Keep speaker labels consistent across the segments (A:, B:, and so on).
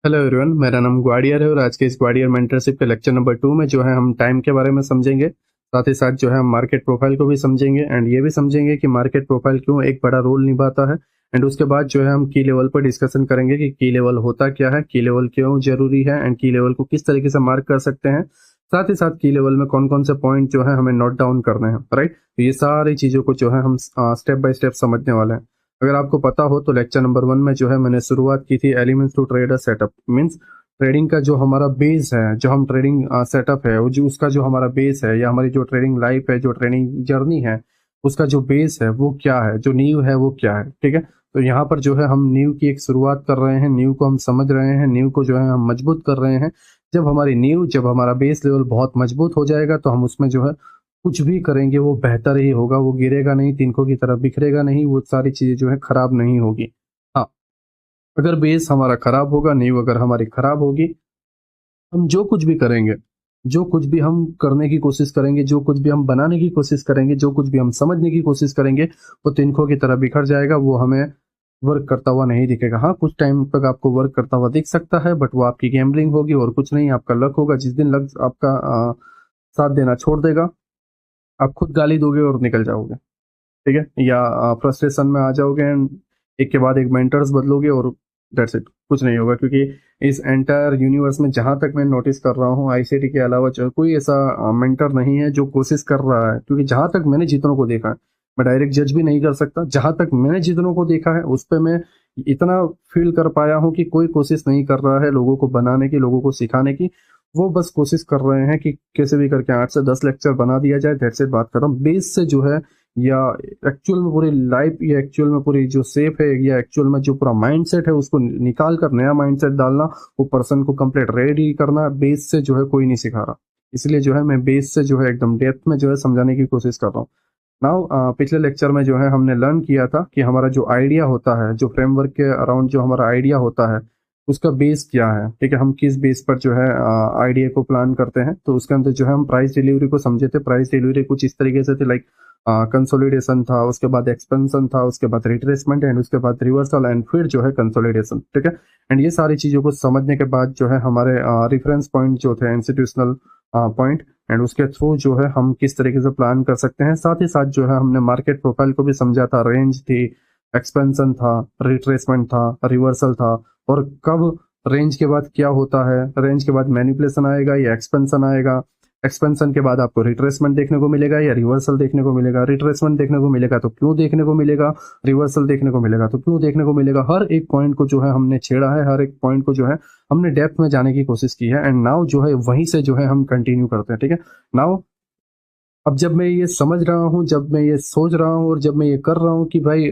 A: Hello everyone, मेरा नाम ग्वाडियर है और आज के इस ग्वाडियर मेंटरशिप के लेक्चर नंबर 2 में जो है हम टाइम के बारे में समझेंगे। साथ ही साथ जो है हम मार्केट प्रोफाइल को भी समझेंगे एंड ये भी समझेंगे कि मार्केट प्रोफाइल क्यों एक बड़ा रोल निभाता है। एंड उसके बाद जो है हम की लेवल पर डिस्कशन करेंगे कि की लेवल होता क्या है, की लेवल क्यों जरूरी है एंड की लेवल को किस तरीके से मार्क कर सकते हैं। साथ ही साथ की लेवल में कौन कौन से पॉइंट जो है हमें नोट डाउन करने हैं, राइट। तो ये सारी चीज़ों को जो है हम स्टेप बाय स्टेप समझने वाले हैं। अगर आपको पता हो तो लेक्चर नंबर 1 में जो है मैंने शुरुआत की थी elements to trader setup. Means trading का जो हमारा बेस है, जो हम ट्रेडिंग सेटअप है, वो जो उसका जो हमारा बेस है या हमारी जो ट्रेडिंग लाइफ है, जो ट्रेडिंग जर्नी है, उसका जो बेस है वो क्या है, जो नींव है वो क्या है, ठीक है। तो यहाँ पर जो है हम नींव की एक शुरुआत कर रहे हैं, नींव को हम समझ रहे हैं, नींव को जो है हम मजबूत कर रहे हैं। जब हमारी नींव, जब हमारा बेस लेवल बहुत मजबूत हो जाएगा तो हम उसमें जो है कुछ भी करेंगे वो बेहतर ही होगा, वो गिरेगा नहीं, तिनकों की तरफ बिखरेगा नहीं, वो सारी चीजें जो है खराब नहीं होगी। हाँ, अगर बेस हमारा खराब होगा, नींव अगर हमारी खराब होगी, हम जो कुछ भी करेंगे, जो कुछ भी हम करने की कोशिश करेंगे, जो कुछ भी हम बनाने की कोशिश करेंगे, जो कुछ भी हम समझने की कोशिश करेंगे, वो तिनकों की तरह बिखर जाएगा, वो हमें वर्क करता हुआ नहीं दिखेगा। हाँ, कुछ टाइम तक आपको वर्क करता हुआ दिख सकता है, बट वो आपकी गैम्बलिंग होगी और कुछ नहीं, आपका लक होगा। जिस दिन लक आपका साथ देना छोड़ देगा, आप खुद गाली दोगे और निकल जाओगे, ठीक है, या फ्रस्ट्रेशन में आ जाओगे एंड एक के बाद एक मेंटर्स बदलोगे और दैट्स इट, कुछ नहीं होगा। क्योंकि इस एंटायर यूनिवर्स में जहां तक मैं नोटिस कर रहा हूँ, आईसीटी के अलावा जो कोई ऐसा मेंटर नहीं है जो कोशिश कर रहा है। क्योंकि जहां तक मैंने जितनों को देखा है, मैं डायरेक्ट जज भी नहीं कर सकता, जहां तक मैंने जितनों को देखा है उस पर मैं इतना फील कर पाया हूँ कि कोई कोशिश नहीं कर रहा है लोगों को बनाने की, लोगों को सिखाने की। वो बस कोशिश कर रहे हैं कि कैसे भी करके 8 से 10 लेक्चर बना दिया जाए, दैट्स इट, बात खत्म। बेस से जो है, या एक्चुअल में पूरी लाइफ, या एक्चुअल में पूरी जो सेफ है, या एक्चुअल में जो पूरा माइंडसेट है उसको निकाल कर नया माइंडसेट डालना, वो पर्सन को कंप्लीट रेडी करना, बेस से जो है कोई नहीं सिखा रहा। इसलिए जो है मैं बेस से जो है एकदम डेप्थ में जो है समझाने की कोशिश कर रहा हूँ। नाउ पिछले लेक्चर में जो है हमने लर्न किया था कि हमारा जो आइडिया होता है, जो फ्रेमवर्क के अराउंड जो हमारा आइडिया होता है, उसका बेस क्या है, ठीक है, हम किस बेस पर जो है आइडिया को प्लान करते हैं। तो उसके अंदर जो है हम प्राइस डिलीवरी को समझे थे। प्राइस डिलीवरी कुछ इस तरीके से थी, लाइक कंसोलिडेशन था, उसके बाद एक्सपेंशन था, उसके बाद रिट्रेसमेंट एंड उसके बाद रिवर्सल एंड फिर जो है कंसोलिडेशन, ठीक है। एंड ये सारी चीजों को समझने के बाद जो है हमारे रेफरेंस पॉइंट जो थे, इंस्टीट्यूशनल पॉइंट, एंड उसके थ्रू जो है हम किस तरीके से प्लान कर सकते हैं। साथ ही साथ जो है हमने मार्केट प्रोफाइल को भी समझा था, रेंज थी, एक्सपेंशन था, रिट्रेसमेंट था, रिवर्सल था, और कब रेंज के बाद क्या होता है, रेंज के बाद मैनिपुलेशन आएगा या एक्सपेंशन आएगा, एक्सपेंशन के बाद आपको रिट्रेसमेंट देखने को मिलेगा या रिवर्सल देखने को मिलेगा, रिट्रेसमेंट देखने को मिलेगा तो क्यों देखने को मिलेगा, रिवर्सल देखने को मिलेगा तो क्यों देखने को मिलेगा। हर एक पॉइंट को जो है हमने छेड़ा है, हर एक पॉइंट को जो है हमने डेप्थ में जाने की कोशिश की है। एंड नाउ जो है वहीं से जो है हम कंटिन्यू करते हैं, ठीक है। नाउ अब जब मैं ये समझ रहा हूँ, जब मैं ये सोच रहा हूँ और जब मैं ये कर रहा हूँ कि भाई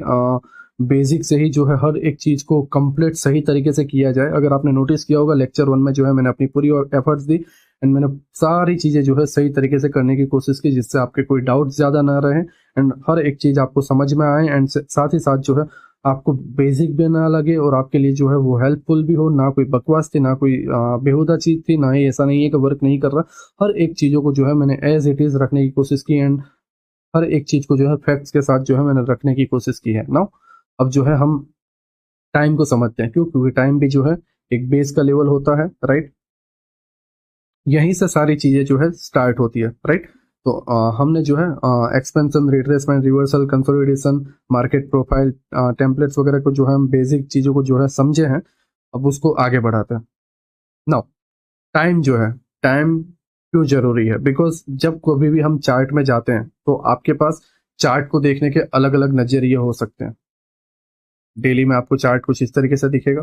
A: बेसिक से ही जो है हर एक चीज को कंप्लीट सही तरीके से किया जाए। अगर आपने नोटिस किया होगा, लेक्चर 1 में जो है मैंने अपनी पूरी एफर्ट्स दी एंड मैंने सारी चीजें जो है सही तरीके से करने की कोशिश की, जिससे आपके कोई डाउट ज्यादा ना रहे एंड हर एक चीज आपको समझ में आए, एंड साथ ही साथ जो है आपको बेसिक भी ना लगे और आपके लिए जो है वो हेल्पफुल भी हो। ना कोई बकवास थी, ना कोई बेहुदा चीज थी, ना ही ऐसा नहीं है कि वर्क नहीं कर रहा। हर एक चीजों को जो है मैंने एज इट इज रखने की कोशिश की एंड हर एक चीज को जो है फैक्ट्स के साथ जो है मैंने रखने की कोशिश की है। नाउ अब जो है हम टाइम को समझते हैं। क्यों? क्योंकि टाइम भी जो है एक बेस का लेवल होता है, राइट। यहीं से सारी चीजें जो है स्टार्ट होती है, राइट। तो हमने जो है expansion, retracement, reversal, consolidation, market profile, templates वगैरह को जो है हम बेसिक चीजों को जो है समझे हैं। अब उसको आगे बढ़ाते हैं। नाउ टाइम जो है, टाइम क्यों जरूरी है? बिकॉज जब कभी भी हम चार्ट में जाते हैं तो आपके पास चार्ट को देखने के अलग अलग नजरिए हो सकते हैं। डेली में आपको चार्ट कुछ इस तरीके से दिखेगा,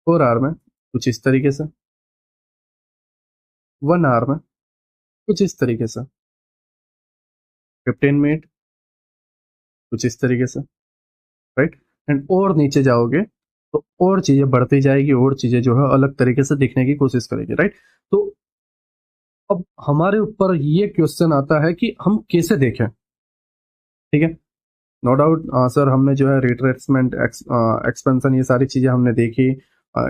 A: 4 आवर में कुछ इस तरीके से, 1 आवर में कुछ इस तरीके से, 15 मिनट कुछ इस तरीके से, राइट। एंड और नीचे जाओगे तो और चीजें बढ़ती जाएगी, और चीजें जो है अलग तरीके से दिखने की कोशिश करेगी, राइट। तो अब हमारे ऊपर ये क्वेश्चन आता है कि हम कैसे देखें, ठीक है। नो डाउट सर, हमने जो है रिट्रेसमेंट, एक्सपेंशन, ये सारी चीजें हमने देखी,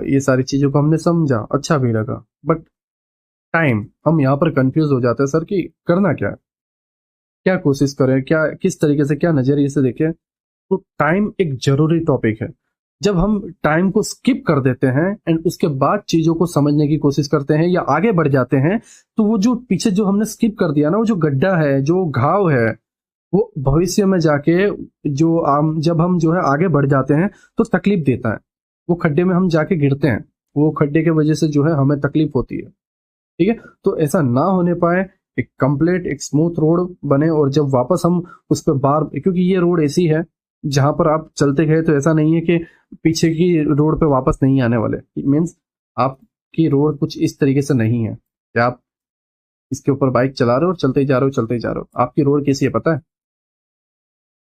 A: ये सारी चीजों को हमने समझा, अच्छा भी लगा, बट टाइम, हम यहाँ पर कंफ्यूज हो जाते हैं सर कि करना क्या है, क्या कोशिश करें, क्या किस तरीके से, क्या नजरिए से देखें। तो टाइम एक जरूरी टॉपिक है। जब हम टाइम को स्किप कर देते हैं एंड उसके बाद चीजों को समझने की कोशिश करते हैं या आगे बढ़ जाते हैं, तो वो जो पीछे जो हमने स्किप कर दिया ना, वो जो गड्ढा है, जो घाव है, वो भविष्य में जाके जो जब हम जो है आगे बढ़ जाते हैं तो तकलीफ देता है। वो खड्डे में हम जाके गिरते हैं, वो खड्डे के वजह से जो है हमें तकलीफ होती है। ठीक है, तो ऐसा ना होने पाए, एक कंप्लीट एक स्मूथ रोड बने, और जब वापस हम उस पर बार, क्योंकि ये रोड ऐसी है जहां पर आप चलते गए तो ऐसा नहीं है कि पीछे की रोड पे वापस नहीं आने वाले। मीन्स आपकी रोड कुछ इस तरीके से नहीं है कि आप इसके ऊपर बाइक चला रहे हो और चलते ही जा रहे हो, चलते ही जा रहे हो। आपकी रोड कैसी है पता है?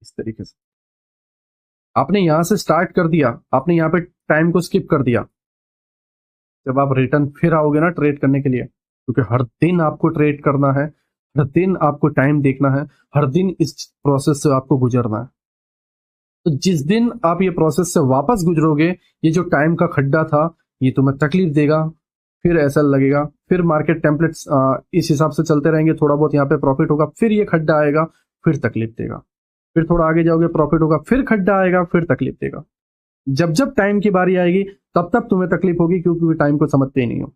A: इस तरीके से आपने यहां से स्टार्ट कर दिया, आपने यहाँ पे टाइम को स्किप कर दिया। जब आप रिटर्न फिर आओगे ना ट्रेड करने के लिए, क्योंकि हर दिन आपको ट्रेड करना है, हर दिन आपको टाइम देखना है, हर दिन इस प्रोसेस से आपको गुजरना है। तो जिस दिन आप ये प्रोसेस से वापस गुजरोगे, ये जो टाइम का खड्डा था ये तुम्हें तकलीफ देगा, फिर ऐसा लगेगा, फिर मार्केट टेम्पलेट्स इस हिसाब से चलते रहेंगे, थोड़ा बहुत यहाँ पे प्रॉफिट होगा, फिर ये खड्डा आएगा, फिर तकलीफ देगा, फिर थोड़ा आगे जाओगे प्रॉफिट होगा, फिर खड्डा आएगा, फिर तकलीफ देगा। जब जब टाइम की बारी आएगी तब तब तुम्हें तकलीफ होगी, क्योंकि टाइम को समझते ही नहीं हो।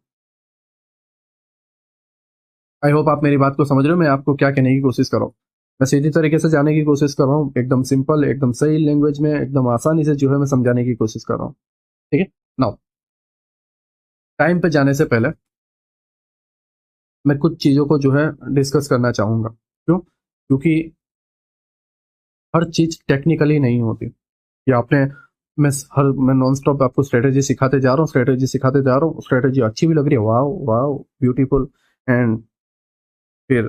A: आई होप आप मेरी बात को समझ रहे हो, मैं आपको क्या कहने की कोशिश कर रहा हूँ। मैं सीधी तरीके से जाने की कोशिश कर रहा हूँ, एकदम सिंपल, एकदम सही लैंग्वेज में, एकदम आसानी से जो है मैं समझाने की कोशिश कर रहा हूँ। ठीक है, नाउ टाइम पे जाने से पहले मैं कुछ चीजों को जो है डिस्कस करना चाहूंगा। क्यों? क्योंकि हर चीज टेक्निकली नहीं होती। कि आपने मैं नॉन स्टॉप आपको स्ट्रेटेजी सिखाते जा रहा हूँ, स्ट्रेटेजी सिखाते जा रहा हूँ, स्ट्रेटेजी अच्छी भी लग रही है, वाह वाह ब्यूटीफुल, एंड फिर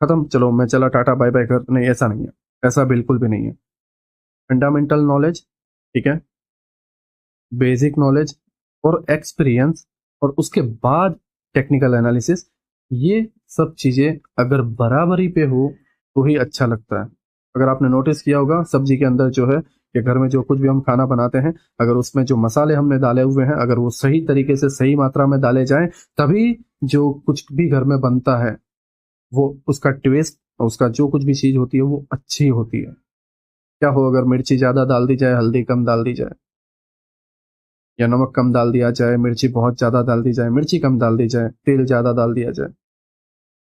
A: खत्म, चलो मैं चला, टाटा बाय बाय कर, नहीं ऐसा नहीं है, ऐसा बिल्कुल भी नहीं है। फंडामेंटल नॉलेज, ठीक है, बेसिक नॉलेज और एक्सपीरियंस, और उसके बाद टेक्निकल एनालिसिस, ये सब चीजें अगर बराबरी पे हो तो ही अच्छा लगता है। अगर आपने नोटिस किया होगा, सब्जी के अंदर जो है, कि घर में जो कुछ भी हम खाना बनाते हैं, अगर उसमें जो मसाले हमने डाले हुए हैं, अगर वो सही तरीके से सही मात्रा में डाले जाएं, तभी जो कुछ भी घर में बनता है वो उसका टेस्ट, उसका जो कुछ भी चीज होती है वो अच्छी होती है। क्या हो अगर मिर्ची ज्यादा डाल दी जाए, हल्दी कम डाल दी जाए, या नमक कम डाल दिया जाए, मिर्ची बहुत ज्यादा डाल दी जाए, मिर्ची कम डाल दी जाए, तेल ज्यादा डाल दिया जाए।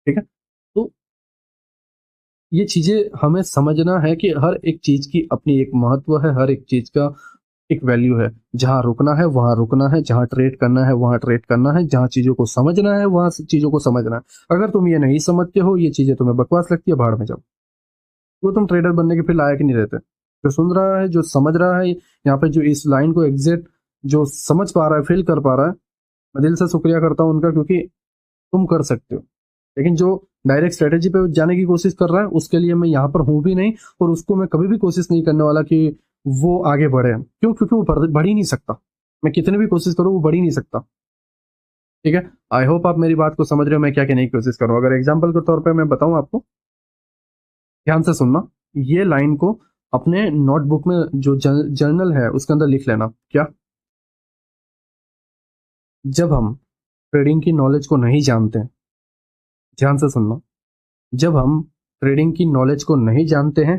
A: ठीक है, तो ये चीजें हमें समझना है कि हर एक चीज की अपनी एक महत्व है, हर एक चीज का एक वैल्यू है। जहां रुकना है वहां रुकना है, जहां ट्रेड करना है वहां ट्रेड करना है, जहां चीजों को समझना है वहां चीजों को समझना है। अगर तुम ये नहीं समझते हो, ये चीजें तुम्हें बकवास लगती है, भाड़ में जाओ, वो तुम ट्रेडर बनने के फिर लायक ही नहीं रहते। जो सुन रहा है, जो समझ रहा है, यहाँ पे जो इस लाइन को एग्जैक्ट जो समझ पा रहा है, फील कर पा रहा है, मैं दिल से शुक्रिया करता हूँ उनका, क्योंकि तुम कर सकते हो। लेकिन जो डायरेक्ट स्ट्रेटेजी पे जाने की कोशिश कर रहा है, उसके लिए मैं यहाँ पर हूं भी नहीं, और उसको मैं कभी भी कोशिश नहीं करने वाला कि वो आगे बढ़े। क्यों? क्योंकि वो बढ़ ही नहीं सकता। मैं कितनी भी कोशिश करूँ वो बढ़ ही नहीं सकता। ठीक है, आई होप आप मेरी बात को समझ रहे हो, मैं क्या कहने की कोशिश कर रहा हूँ। अगर एग्जाम्पल के तौर पर मैं बताऊं आपको, ध्यान से सुनना, ये लाइन को अपने नोटबुक में जो जर्नल है उसके अंदर लिख लेना। क्या? जब हम ट्रेडिंग की नॉलेज को नहीं जानते, ध्यान से सुनना, जब हम ट्रेडिंग की नॉलेज को नहीं जानते हैं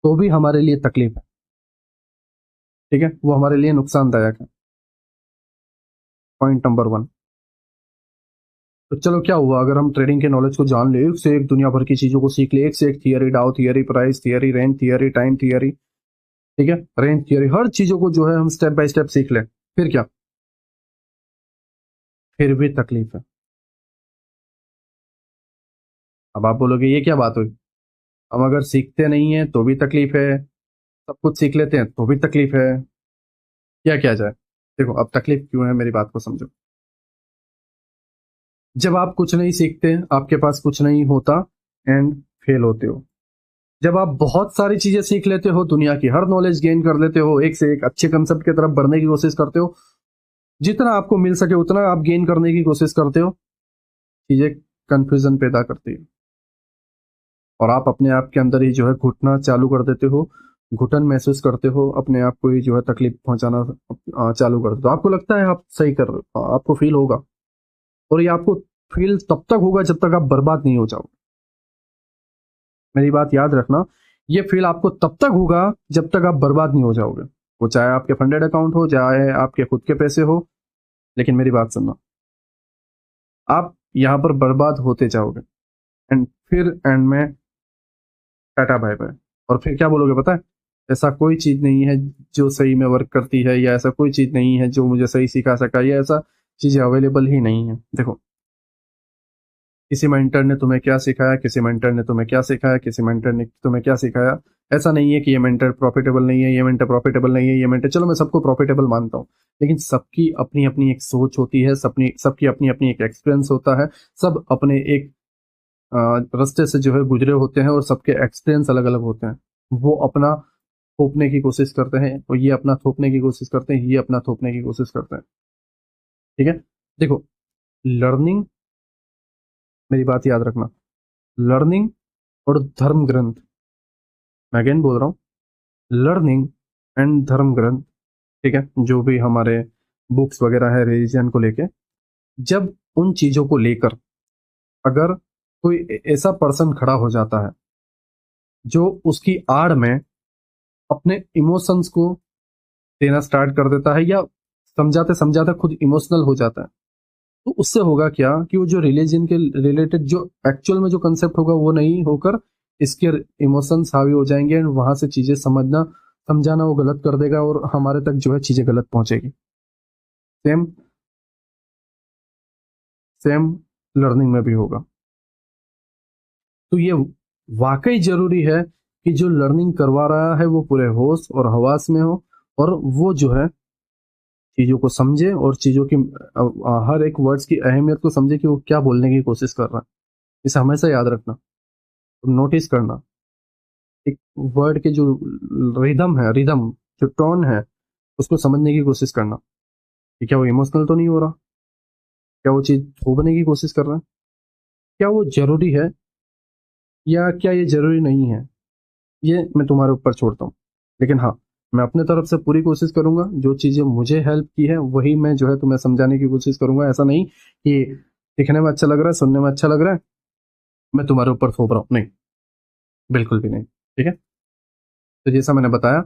A: तो भी हमारे लिए तकलीफ है। ठीक है, वो हमारे लिए नुकसानदायक है। Point number 1। तो चलो क्या हुआ अगर हम ट्रेडिंग के नॉलेज को जान ले, एक से एक दुनिया भर की चीजों को सीख ले, एक से एक थियरी, डाउ theory, price theory, range theory, time theory, ठीक है, रेंज थियरी, हर चीजों को जो है हम स्टेप बाय स्टेप सीख ले, फिर क्या? फिर भी तकलीफ है। अब आप बोलोगे ये क्या बात हुई, हम अगर सीखते नहीं है तो भी तकलीफ है, सब कुछ सीख लेते हैं तो भी तकलीफ है, क्या किया जाए? देखो, अब तकलीफ क्यों है, मेरी बात को समझो। जब आप कुछ नहीं सीखते, आपके पास कुछ नहीं होता, एंड फेल होते हो। जब आप बहुत सारी चीजें सीख लेते हो, दुनिया की हर नॉलेज गेन कर लेते हो, एक से एक अच्छे कंसेप्ट की तरफ बढ़ने की कोशिश करते हो, जितना आपको मिल सके उतना आप गेन करने की कोशिश करते हो, चीजें कंफ्यूजन पैदा करती है, और आप अपने आप के अंदर ही जो है घुटना चालू कर देते हो, घुटन महसूस करते हो, अपने आप को ही जो है तकलीफ पहुंचाना चालू कर देते हो। आपको लगता है आप सही कर रहे हो, आपको फील होगा, और ये आपको फील तब तक होगा जब तक आप बर्बाद नहीं हो जाओ। मेरी बात याद रखना, ये फील आपको तब तक होगा जब तक आप बर्बाद नहीं हो जाओगे। वो चाहे आपके फंडेड अकाउंट हो, चाहे आपके खुद के पैसे हो, लेकिन मेरी बात सुनना, आप यहाँ पर बर्बाद होते जाओगे एंड फिर एंड में टाटा बाय बाय। और फिर क्या बोलोगे पता है, ऐसा कोई चीज नहीं है जो सही में वर्क करती है, या ऐसा कोई चीज नहीं है जो मुझे सही सिखा सका, या ऐसा चीजें अवेलेबल ही नहीं है। देखो, किसी मेंटर ने तुम्हें क्या सिखाया, किसी मेंटर ने तुम्हें क्या सिखाया, किसी मेंटर ने तुम्हें क्या सिखाया, ऐसा नहीं है कि ये मेंटर प्रॉफिटेबल नहीं है, ये मेंटर प्रॉफिटेबल नहीं है, ये मेंटर, चलो मैं सबको प्रॉफिटेबल मानता हूँ, लेकिन सबकी अपनी अपनी एक सोच होती है, सबकी अपनी अपनी एक एक्सपीरियंस होता है, सब अपने एक रास्ते से जो है गुजरे होते हैं, और सबके एक्सपीरियंस अलग अलग होते हैं। वो अपना थोपने की कोशिश करते हैं, और ये अपना थोपने की कोशिश करते हैं, ये अपना थोपने की कोशिश करते हैं। ठीक है, देखो, लर्निंग, मेरी बात याद रखना, लर्निंग और धर्म ग्रंथ, मैं अगेन बोल रहा हूँ, लर्निंग एंड धर्म ग्रंथ, ठीक है, जो भी हमारे बुक्स वगैरह है रिलीजन को लेके, जब उन चीजों को लेकर अगर कोई ऐसा पर्सन खड़ा हो जाता है जो उसकी आड़ में अपने इमोशंस को देना स्टार्ट कर देता है, या समझाते समझाते खुद इमोशनल हो जाता है, तो उससे होगा क्या कि वो जो रिलीजन के रिलेटेड जो एक्चुअल में जो कंसेप्ट होगा वो नहीं होकर इसके इमोशंस हावी हो जाएंगे, एंड वहां से चीजें समझना समझाना वो गलत कर देगा, और हमारे तक जो है चीजें गलत पहुंचेगी। सेम सेम लर्निंग में भी होगा। तो ये वाकई जरूरी है कि जो लर्निंग करवा रहा है वो पूरे होश और हवास में हो, और वो जो है चीजों को समझे, और चीजों की हर एक वर्ड्स की अहमियत को समझे कि वो क्या बोलने की कोशिश कर रहा है। इसे हमेशा याद रखना, नोटिस करना, एक वर्ड के जो रिदम है, रिदम जो टोन है, उसको समझने की कोशिश करना कि क्या वो इमोशनल तो नहीं हो रहा, क्या वो चीज थोपने की कोशिश कर रहा है, क्या वो जरूरी है, या क्या ये जरूरी नहीं है, ये मैं तुम्हारे ऊपर छोड़ता हूँ। लेकिन हाँ, मैं अपने तरफ से पूरी कोशिश करूंगा, जो चीजें मुझे हेल्प की है वही मैं जो है तुम्हें समझाने की कोशिश करूंगा। ऐसा नहीं कि दिखने में अच्छा लग रहा है, सुनने में अच्छा लग रहा है, मैं तुम्हारे ऊपर थोप रहा हूँ, नहीं, बिल्कुल भी नहीं। ठीक है, तो जैसा मैंने बताया,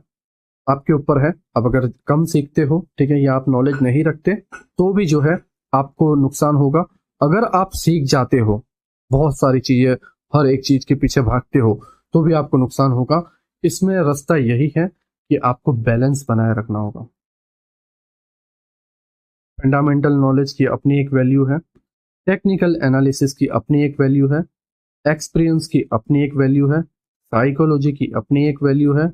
A: आपके ऊपर है, अब अगर कम सीखते हो, ठीक है, या आप नॉलेज नहीं रखते, तो भी जो है आपको नुकसान होगा। अगर आप सीख जाते हो बहुत सारी चीजें, हर एक चीज के पीछे भागते हो, तो भी आपको नुकसान होगा। इसमें रास्ता यही है कि आपको बैलेंस बनाए रखना होगा। फंडामेंटल नॉलेज की अपनी एक वैल्यू है, टेक्निकल एनालिसिस की अपनी एक वैल्यू है, एक्सपीरियंस की अपनी एक वैल्यू है, साइकोलॉजी की अपनी एक वैल्यू है,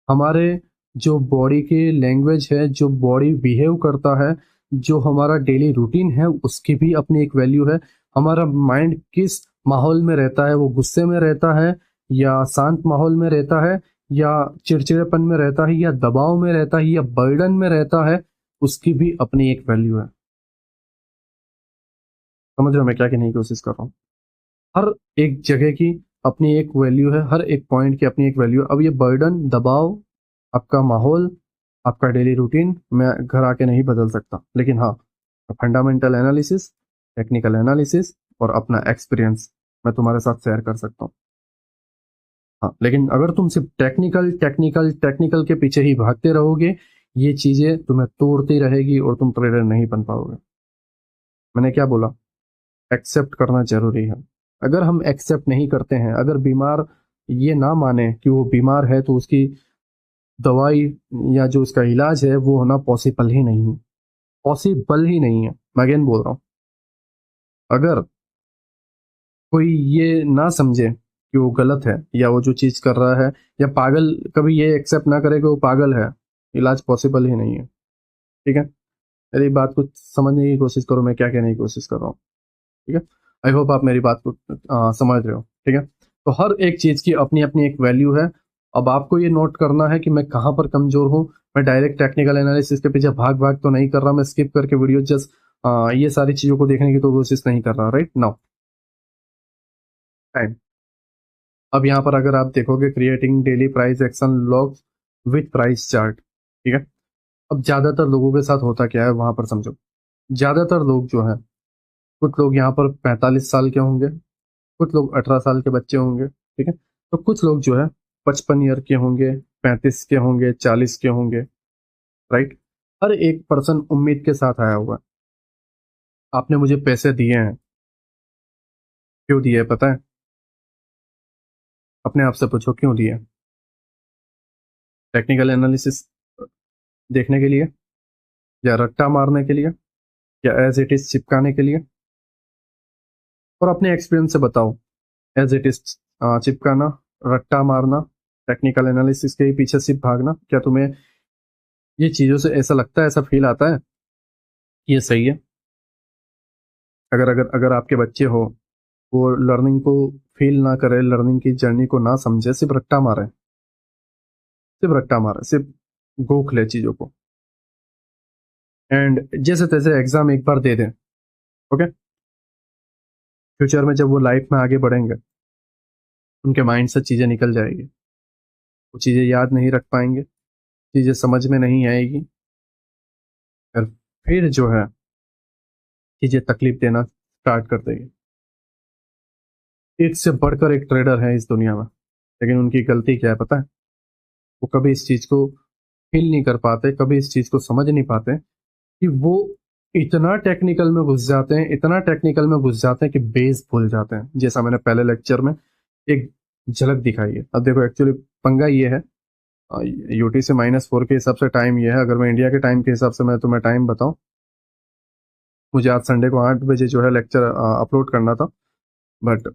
A: हमारे जो बॉडी की लैंग्वेज है, जो बॉडी बिहेव करता है, जो हमारा डेली रूटीन है, उसकी भी अपनी एक वैल्यू है। हमारा माइंड किस माहौल में रहता है, वो गुस्से में रहता है या शांत माहौल में रहता है, या चिड़चिड़ेपन में रहता है, या दबाव में रहता है, या बर्डन में रहता है, उसकी भी अपनी एक वैल्यू है। समझ रहे हो मैं क्या कहने की कोशिश कर रहा हूँ? हर एक जगह की अपनी एक वैल्यू है, हर एक पॉइंट की अपनी एक वैल्यू है। अब ये बर्डन, दबाव, आपका माहौल, आपका डेली रूटीन मैं घर आके नहीं बदल सकता, लेकिन हाँ, फंडामेंटल एनालिसिस, टेक्निकल एनालिसिस और अपना एक्सपीरियंस मैं तुम्हारे साथ शेयर कर सकता हूँ। हाँ, लेकिन अगर तुम सिर्फ टेक्निकल टेक्निकल टेक्निकल के पीछे ही भागते रहोगे, ये चीजें तुम्हें तोड़ती रहेगी और तुम ट्रेडर नहीं बन पाओगे। मैंने क्या बोला, एक्सेप्ट करना जरूरी है। अगर हम एक्सेप्ट नहीं करते हैं, अगर बीमार ये ना माने कि वो बीमार है, तो उसकी दवाई या जो उसका इलाज है वो होना पॉसिबल ही नहीं है, पॉसिबल ही नहीं है। मैं अगेन बोल रहा हूँ, अगर कोई ये ना समझे कि वो गलत है, या वो जो चीज कर रहा है, या पागल, कभी ये एक्सेप्ट ना करे कि वो पागल है, इलाज पॉसिबल ही नहीं है। ठीक है, मेरी बात को समझने की कोशिश करो, मैं क्या कहने की कोशिश कर रहा हूँ। ठीक है, आई होप आप मेरी बात को समझ रहे हो। ठीक है, तो हर एक चीज की अपनी अपनी एक वैल्यू है। अब आपको ये नोट करना है कि मैं कहाँ पर कमजोर हूँ। मैं डायरेक्ट टेक्निकल एनालिसिस के पीछे भाग भाग तो नहीं कर रहा, मैं स्किप करके वीडियो जस्ट ये सारी चीजों को देखने की तो कोशिश नहीं कर रहा। राइट नाउ टाइम, अब यहाँ पर अगर आप देखोगे, creating daily price action log with price chart. ठीक है, अब ज्यादातर लोगों के साथ होता क्या है वहां पर समझो। ज्यादातर लोग जो है, कुछ लोग यहाँ पर 45 साल के होंगे, कुछ लोग 18 साल के बच्चे होंगे, ठीक है, तो कुछ लोग जो है 55 ईयर के होंगे, 35 के होंगे, 40 के होंगे। राइट। हर एक पर्सन उम्मीद के साथ आया हुआ है। आपने मुझे पैसे दिए हैं, क्यों दिए है पता है? अपने आप से पूछो क्यों दिए? टेक्निकल एनालिसिस देखने के लिए, या रट्टा मारने के लिए, या एज इट इज चिपकाने के लिए? और अपने एक्सपीरियंस से बताओ, एज इट इज चिपकाना, रट्टा मारना, टेक्निकल एनालिसिस के ही पीछे सिर्फ भागना, क्या तुम्हें ये चीजों से ऐसा लगता है, ऐसा फील आता है कि ये सही है? अगर अगर अगर आपके बच्चे हो, वो लर्निंग को फील ना करे, लर्निंग की जर्नी को ना समझे, सिर्फ रट्टा मारे, सिर्फ रट्टा मारे, सिर्फ गोख ले चीजों को, एंड जैसे तैसे एग्जाम एक बार दे दें, ओके, फ्यूचर में जब वो लाइफ में आगे बढ़ेंगे, उनके माइंड से चीजें निकल जाएगी, वो चीजें याद नहीं रख पाएंगे, चीजें समझ में नहीं आएगी, और फिर जो है चीजें तकलीफ देना स्टार्ट कर देगी। एक से बढ़कर एक ट्रेडर है इस दुनिया में, लेकिन उनकी गलती क्या है पता है? वो कभी इस चीज को फील नहीं कर पाते, कभी इस चीज को समझ नहीं पाते कि वो इतना टेक्निकल में घुस जाते हैं, इतना टेक्निकल में घुस जाते हैं कि बेस भूल जाते हैं, जैसा मैंने पहले लेक्चर में एक झलक दिखाई है। अब देखो, एक्चुअली पंगा ये है, यूटीसी -4 के हिसाब से टाइम ये है, अगर मैं इंडिया के टाइम के हिसाब से मैं तुम्हें टाइम बताऊं, मुझे आज संडे को 8 बजे जो है लेक्चर अपलोड करना था, बट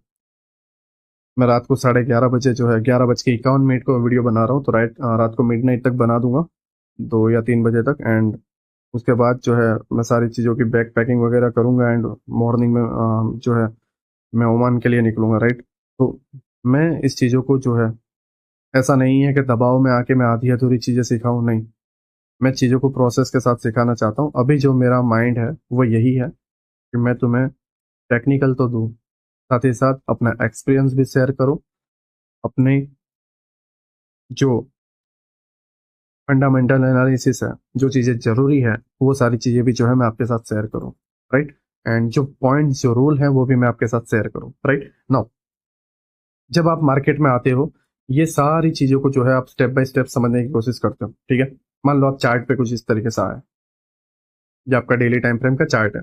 A: मैं रात को 11:30 बजे जो है 11:51 को वीडियो बना रहा हूँ, तो रात को मिडनाइट तक बना दूंगा, 2 या 3 बजे तक, एंड उसके बाद जो है मैं सारी चीज़ों की बैग पैकिंग वगैरह करूंगा, एंड मॉर्निंग में जो है मैं ओमान के लिए निकलूंगा, राइट। तो मैं इस चीज़ों को जो है, ऐसा नहीं है कि दबाव में आके मैं आधी अधूरी चीज़ें सिखाऊं, नहीं, मैं चीज़ों को प्रोसेस के साथ सिखाना चाहता हूँ। अभी जो मेरा माइंड है वो यही है कि मैं तुम्हें टेक्निकल तो दूँ, साथ ही साथ अपना एक्सपीरियंस भी शेयर करूँ, अपने जो फंडामेंटल एनालिसिस है, जो चीज़ें जरूरी है, वो सारी चीज़ें भी जो है मैं आपके साथ शेयर करूँ, राइट। एंड जो पॉइंट, जो रूल है, वो भी मैं आपके साथ शेयर करूँ, राइट। नाउ, जब आप मार्केट में आते हो, ये सारी चीज़ों को जो है आप स्टेप बाय स्टेप समझने की कोशिश करते हो, ठीक है। मान लो आप चार्ट पे कुछ इस तरीके से आए, ये आपका डेली टाइम फ्रेम का चार्ट है,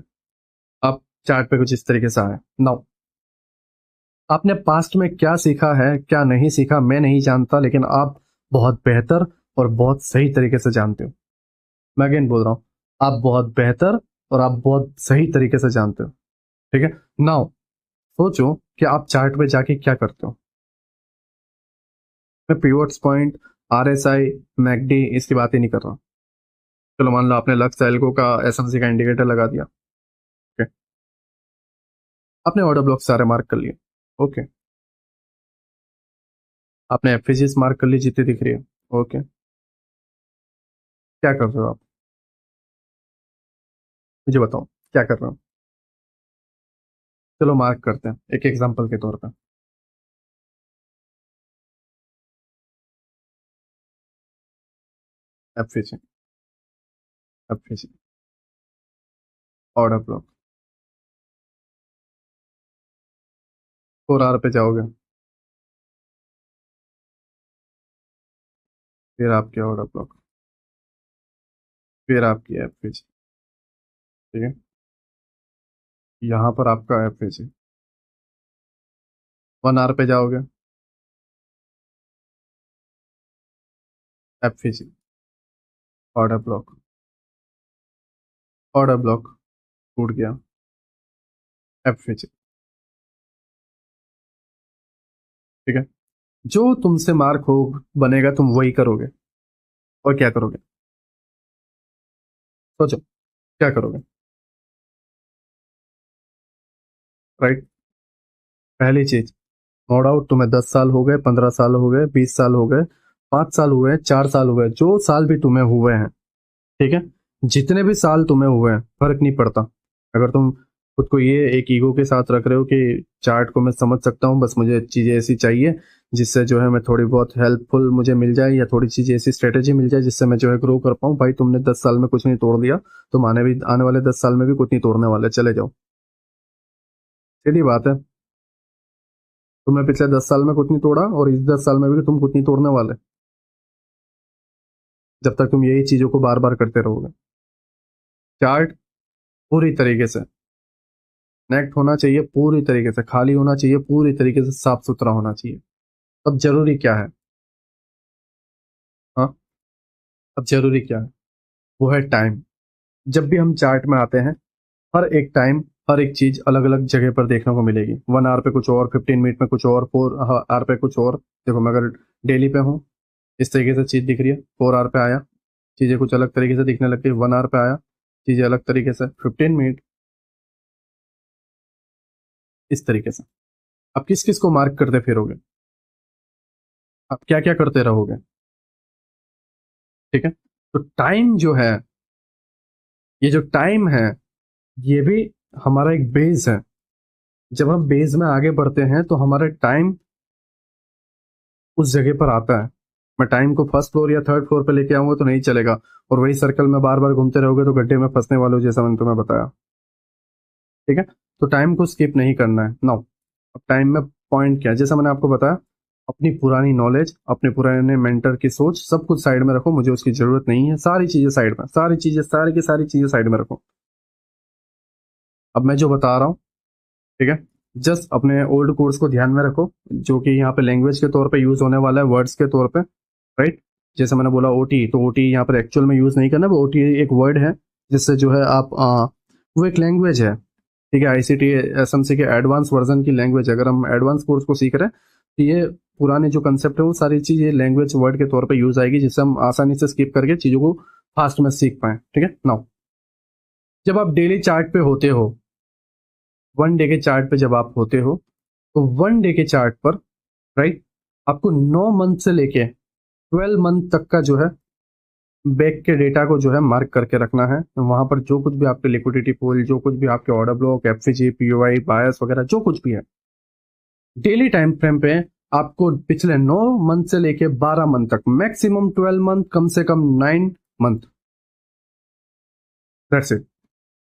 A: आप चार्ट पे कुछ इस तरीके से आए। नाउ, आपने पास्ट में क्या सीखा है, क्या नहीं सीखा, मैं नहीं जानता, लेकिन आप बहुत बेहतर और बहुत सही तरीके से जानते हो। मैं अगेन बोल रहा हूं, आप बहुत बेहतर और आप बहुत सही तरीके से जानते हो, ठीक है। नाउ, सोचो कि आप चार्ट पे जाके क्या करते हो। मैं पिवट्स पॉइंट, आरएसआई, मैकडी इसकी बात ही नहीं कर रहा हूं। चलो मान लो आपने लक्स एल्गो का, एसएमसी का इंडिकेटर लगा दिया, ओके, आपने ऑर्डर ब्लॉक सारे मार्क कर लिए, ओके, आपने एफएजीएस मार्क कर ली जितनी दिख रही है, ओके, क्या कर रहे हो आप? मुझे बताओ क्या कर रहे हो? चलो मार्क करते हैं एक एग्जांपल के तौर पर। एफएजी, एफएजी, ऑर्डर ब्लॉक, 4 आर पे जाओगे, फिर आपके ऑर्डर ब्लॉक, फिर आपकी एफएजी, ठीक है, यहाँ पर आपका एफएजी, 1 आर पे जाओगे, एफएजी, ऑर्डर ब्लॉक, ऑर्डर ब्लॉक टूट गया, एफएजी, ठीक है। जो तुमसे मार्क हो बनेगा, तुम वही करोगे, और क्या करोगे? सोचो क्या करोगे, राइट। पहली चीज, नो डाउट तुम्हें 10 साल हो गए, 15 साल हो गए, 20 साल हो गए, 5 साल हुए, 4 साल हुए, जो साल भी तुम्हें हुए हैं, ठीक है, जितने भी साल तुम्हें हुए हैं, फर्क नहीं पड़ता। अगर तुम खुद को ये एक ईगो के साथ रख रहे हो कि चार्ट को मैं समझ सकता हूँ, बस मुझे चीजें ऐसी चाहिए जिससे जो है मैं थोड़ी बहुत हेल्पफुल मुझे मिल जाए, या थोड़ी चीजें ऐसी स्ट्रेटेजी मिल जाए जिससे मैं जो है ग्रो कर पाऊँ, भाई तुमने 10 साल में कुछ नहीं तोड़ दिया, तुम आने वाले 10 साल में भी कुछ नहीं तोड़ने वाले, चले जाओ, सीधी बात है। तुमने पिछले 10 साल में कुछ नहीं तोड़ा, और इस 10 साल में भी तुम कुछ नहीं तोड़ने वाले, जब तक तुम यही चीजों को बार बार करते रहोगे। चार्ट पूरी तरीके से कनेक्ट होना चाहिए, पूरी तरीके से खाली होना चाहिए, पूरी तरीके से साफ सुथरा होना चाहिए। अब जरूरी क्या है? हाँ, अब जरूरी क्या है? वो है टाइम। जब भी हम चार्ट में आते हैं, हर एक टाइम, हर एक चीज अलग अलग जगह पर देखने को मिलेगी। 1 आवर पे कुछ और, 15 मिनट में कुछ और, 4 आवर पे कुछ और। देखो मैं अगर डेली पे हूँ, इस तरीके से चीज दिख रही है। 4 आवर पे आया, चीजें कुछ अलग तरीके से दिखने लग गई। 1 आवर पे आया, चीजें अलग तरीके से। 15 मिनट, इस तरीके से। आप किस किस को मार्क करते फिरोगे? आप क्या क्या करते रहोगे? ठीक है, तो टाइम जो है, ये जो टाइम है, ये भी हमारा एक बेस है। जब हम बेस में आगे बढ़ते हैं तो हमारा टाइम उस जगह पर आता है। मैं टाइम को फर्स्ट फ्लोर या थर्ड फ्लोर पे लेके आऊंगा तो नहीं चलेगा, और वही सर्कल में बार बार घूमते रहोगे तो गड्ढे में फंसने वालों, जैसा मैंने तुम्हें बताया। ठीक है, तो टाइम को स्किप नहीं करना है। नाउ, अब टाइम में पॉइंट क्या है, जैसा मैंने आपको बताया, अपनी पुरानी नॉलेज, अपने पुराने मेंटर की सोच, सब कुछ साइड में रखो। मुझे उसकी जरूरत नहीं है। सारी चीजें साइड में, सारी चीजें, सारी की सारी चीजें साइड में रखो। अब मैं जो बता रहा हूँ, ठीक है, जस्ट अपने ओल्ड कोर्स को ध्यान में रखो, जो कि यहाँ पे लैंग्वेज के तौर पे यूज होने वाला है, वर्ड्स के तौर पे। राइट, जैसे मैंने बोला ओटी, तो ओटी यहाँ पर एक्चुअल में यूज नहीं करना। वो ओटी एक वर्ड है जिससे जो है आप वो एक लैंग्वेज है। ठीक है, आईसीटी एसएमसी के एडवांस वर्जन की लैंग्वेज। अगर हम एडवांस कोर्स को सीख रहे हैं तो ये पुराने जो कंसेप्ट है वो सारी चीज ये लैंग्वेज वर्ड के तौर पे यूज आएगी, जिससे हम आसानी से स्किप करके चीजों को फास्ट में सीख पाए। ठीक है, नाउ जब आप डेली चार्ट पे होते हो, 1 डे के चार्ट पे जब आप होते हो, तो 1 डे के चार्ट पर, राइट, आपको 9 मंथ से लेके 12 मंथ तक का जो है बैक के डेटा को जो है मार्क करके रखना है। वहां पर जो कुछ भी आपके लिक्विडिटी पूल, जो कुछ भी आपके ऑर्डर ब्लॉक, एफसीजी, पीओआई, बायस वगैरह जो कुछ भी है, डेली टाइम फ्रेम पे आपको पिछले 9 मंथ से लेके 12 मंथ तक, मैक्सिमम 12 मंथ, कम से कम 9 मंथ, दैट्स इट,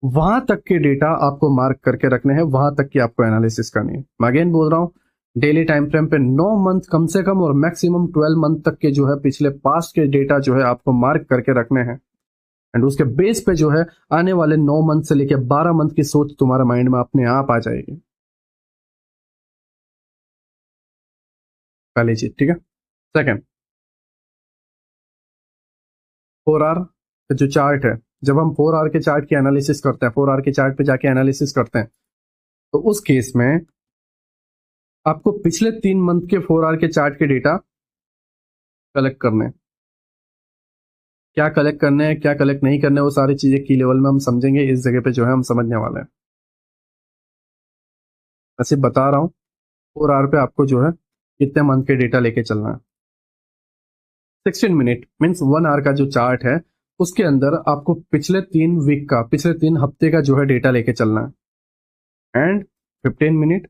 A: वहां तक के डेटा आपको मार्क करके रखने हैं। वहां तक की आपको एनालिसिस करनी है। मैं अगेन बोल रहा हूं, डेली टाइम फ्रेम पे 9 मंथ कम से कम और मैक्सिमम 12 मंथ तक के जो है पिछले पास्ट के डेटा जो है आपको मार्क करके रखने हैं। एंड उसके बेस पे जो है आने वाले 9 मंथ से लेके 12 मंथ की सोच तुम्हारे माइंड में अपने आप आ जाएगी। पहली चीज, ठीक है। सेकंड, 4 आवर जो चार्ट है, जब हम 4 आवर के चार्ट की एनालिसिस करते हैं, 4 आवर के चार्ट पे जाके एनालिसिस करते हैं, तो उस केस में आपको पिछले 3 मंथ के 4 आवर के चार्ट के डेटा कलेक्ट करने हैं। क्या कलेक्ट करने हैं, क्या कलेक्ट नहीं करने, वो सारी चीजें की लेवल में हम समझेंगे। इस जगह पे जो है हम समझने वाले हैं। मैं सिर्फ बता रहा हूँ 4 आवर पे आपको जो है कितने मंथ के डेटा लेके चलना है। 16 मिनट मीन्स 1 आवर का जो चार्ट है, उसके अंदर आपको पिछले 3 वीक का, पिछले 3 हफ्ते का जो है डेटा लेके चलना है। एंड 15 मिनट,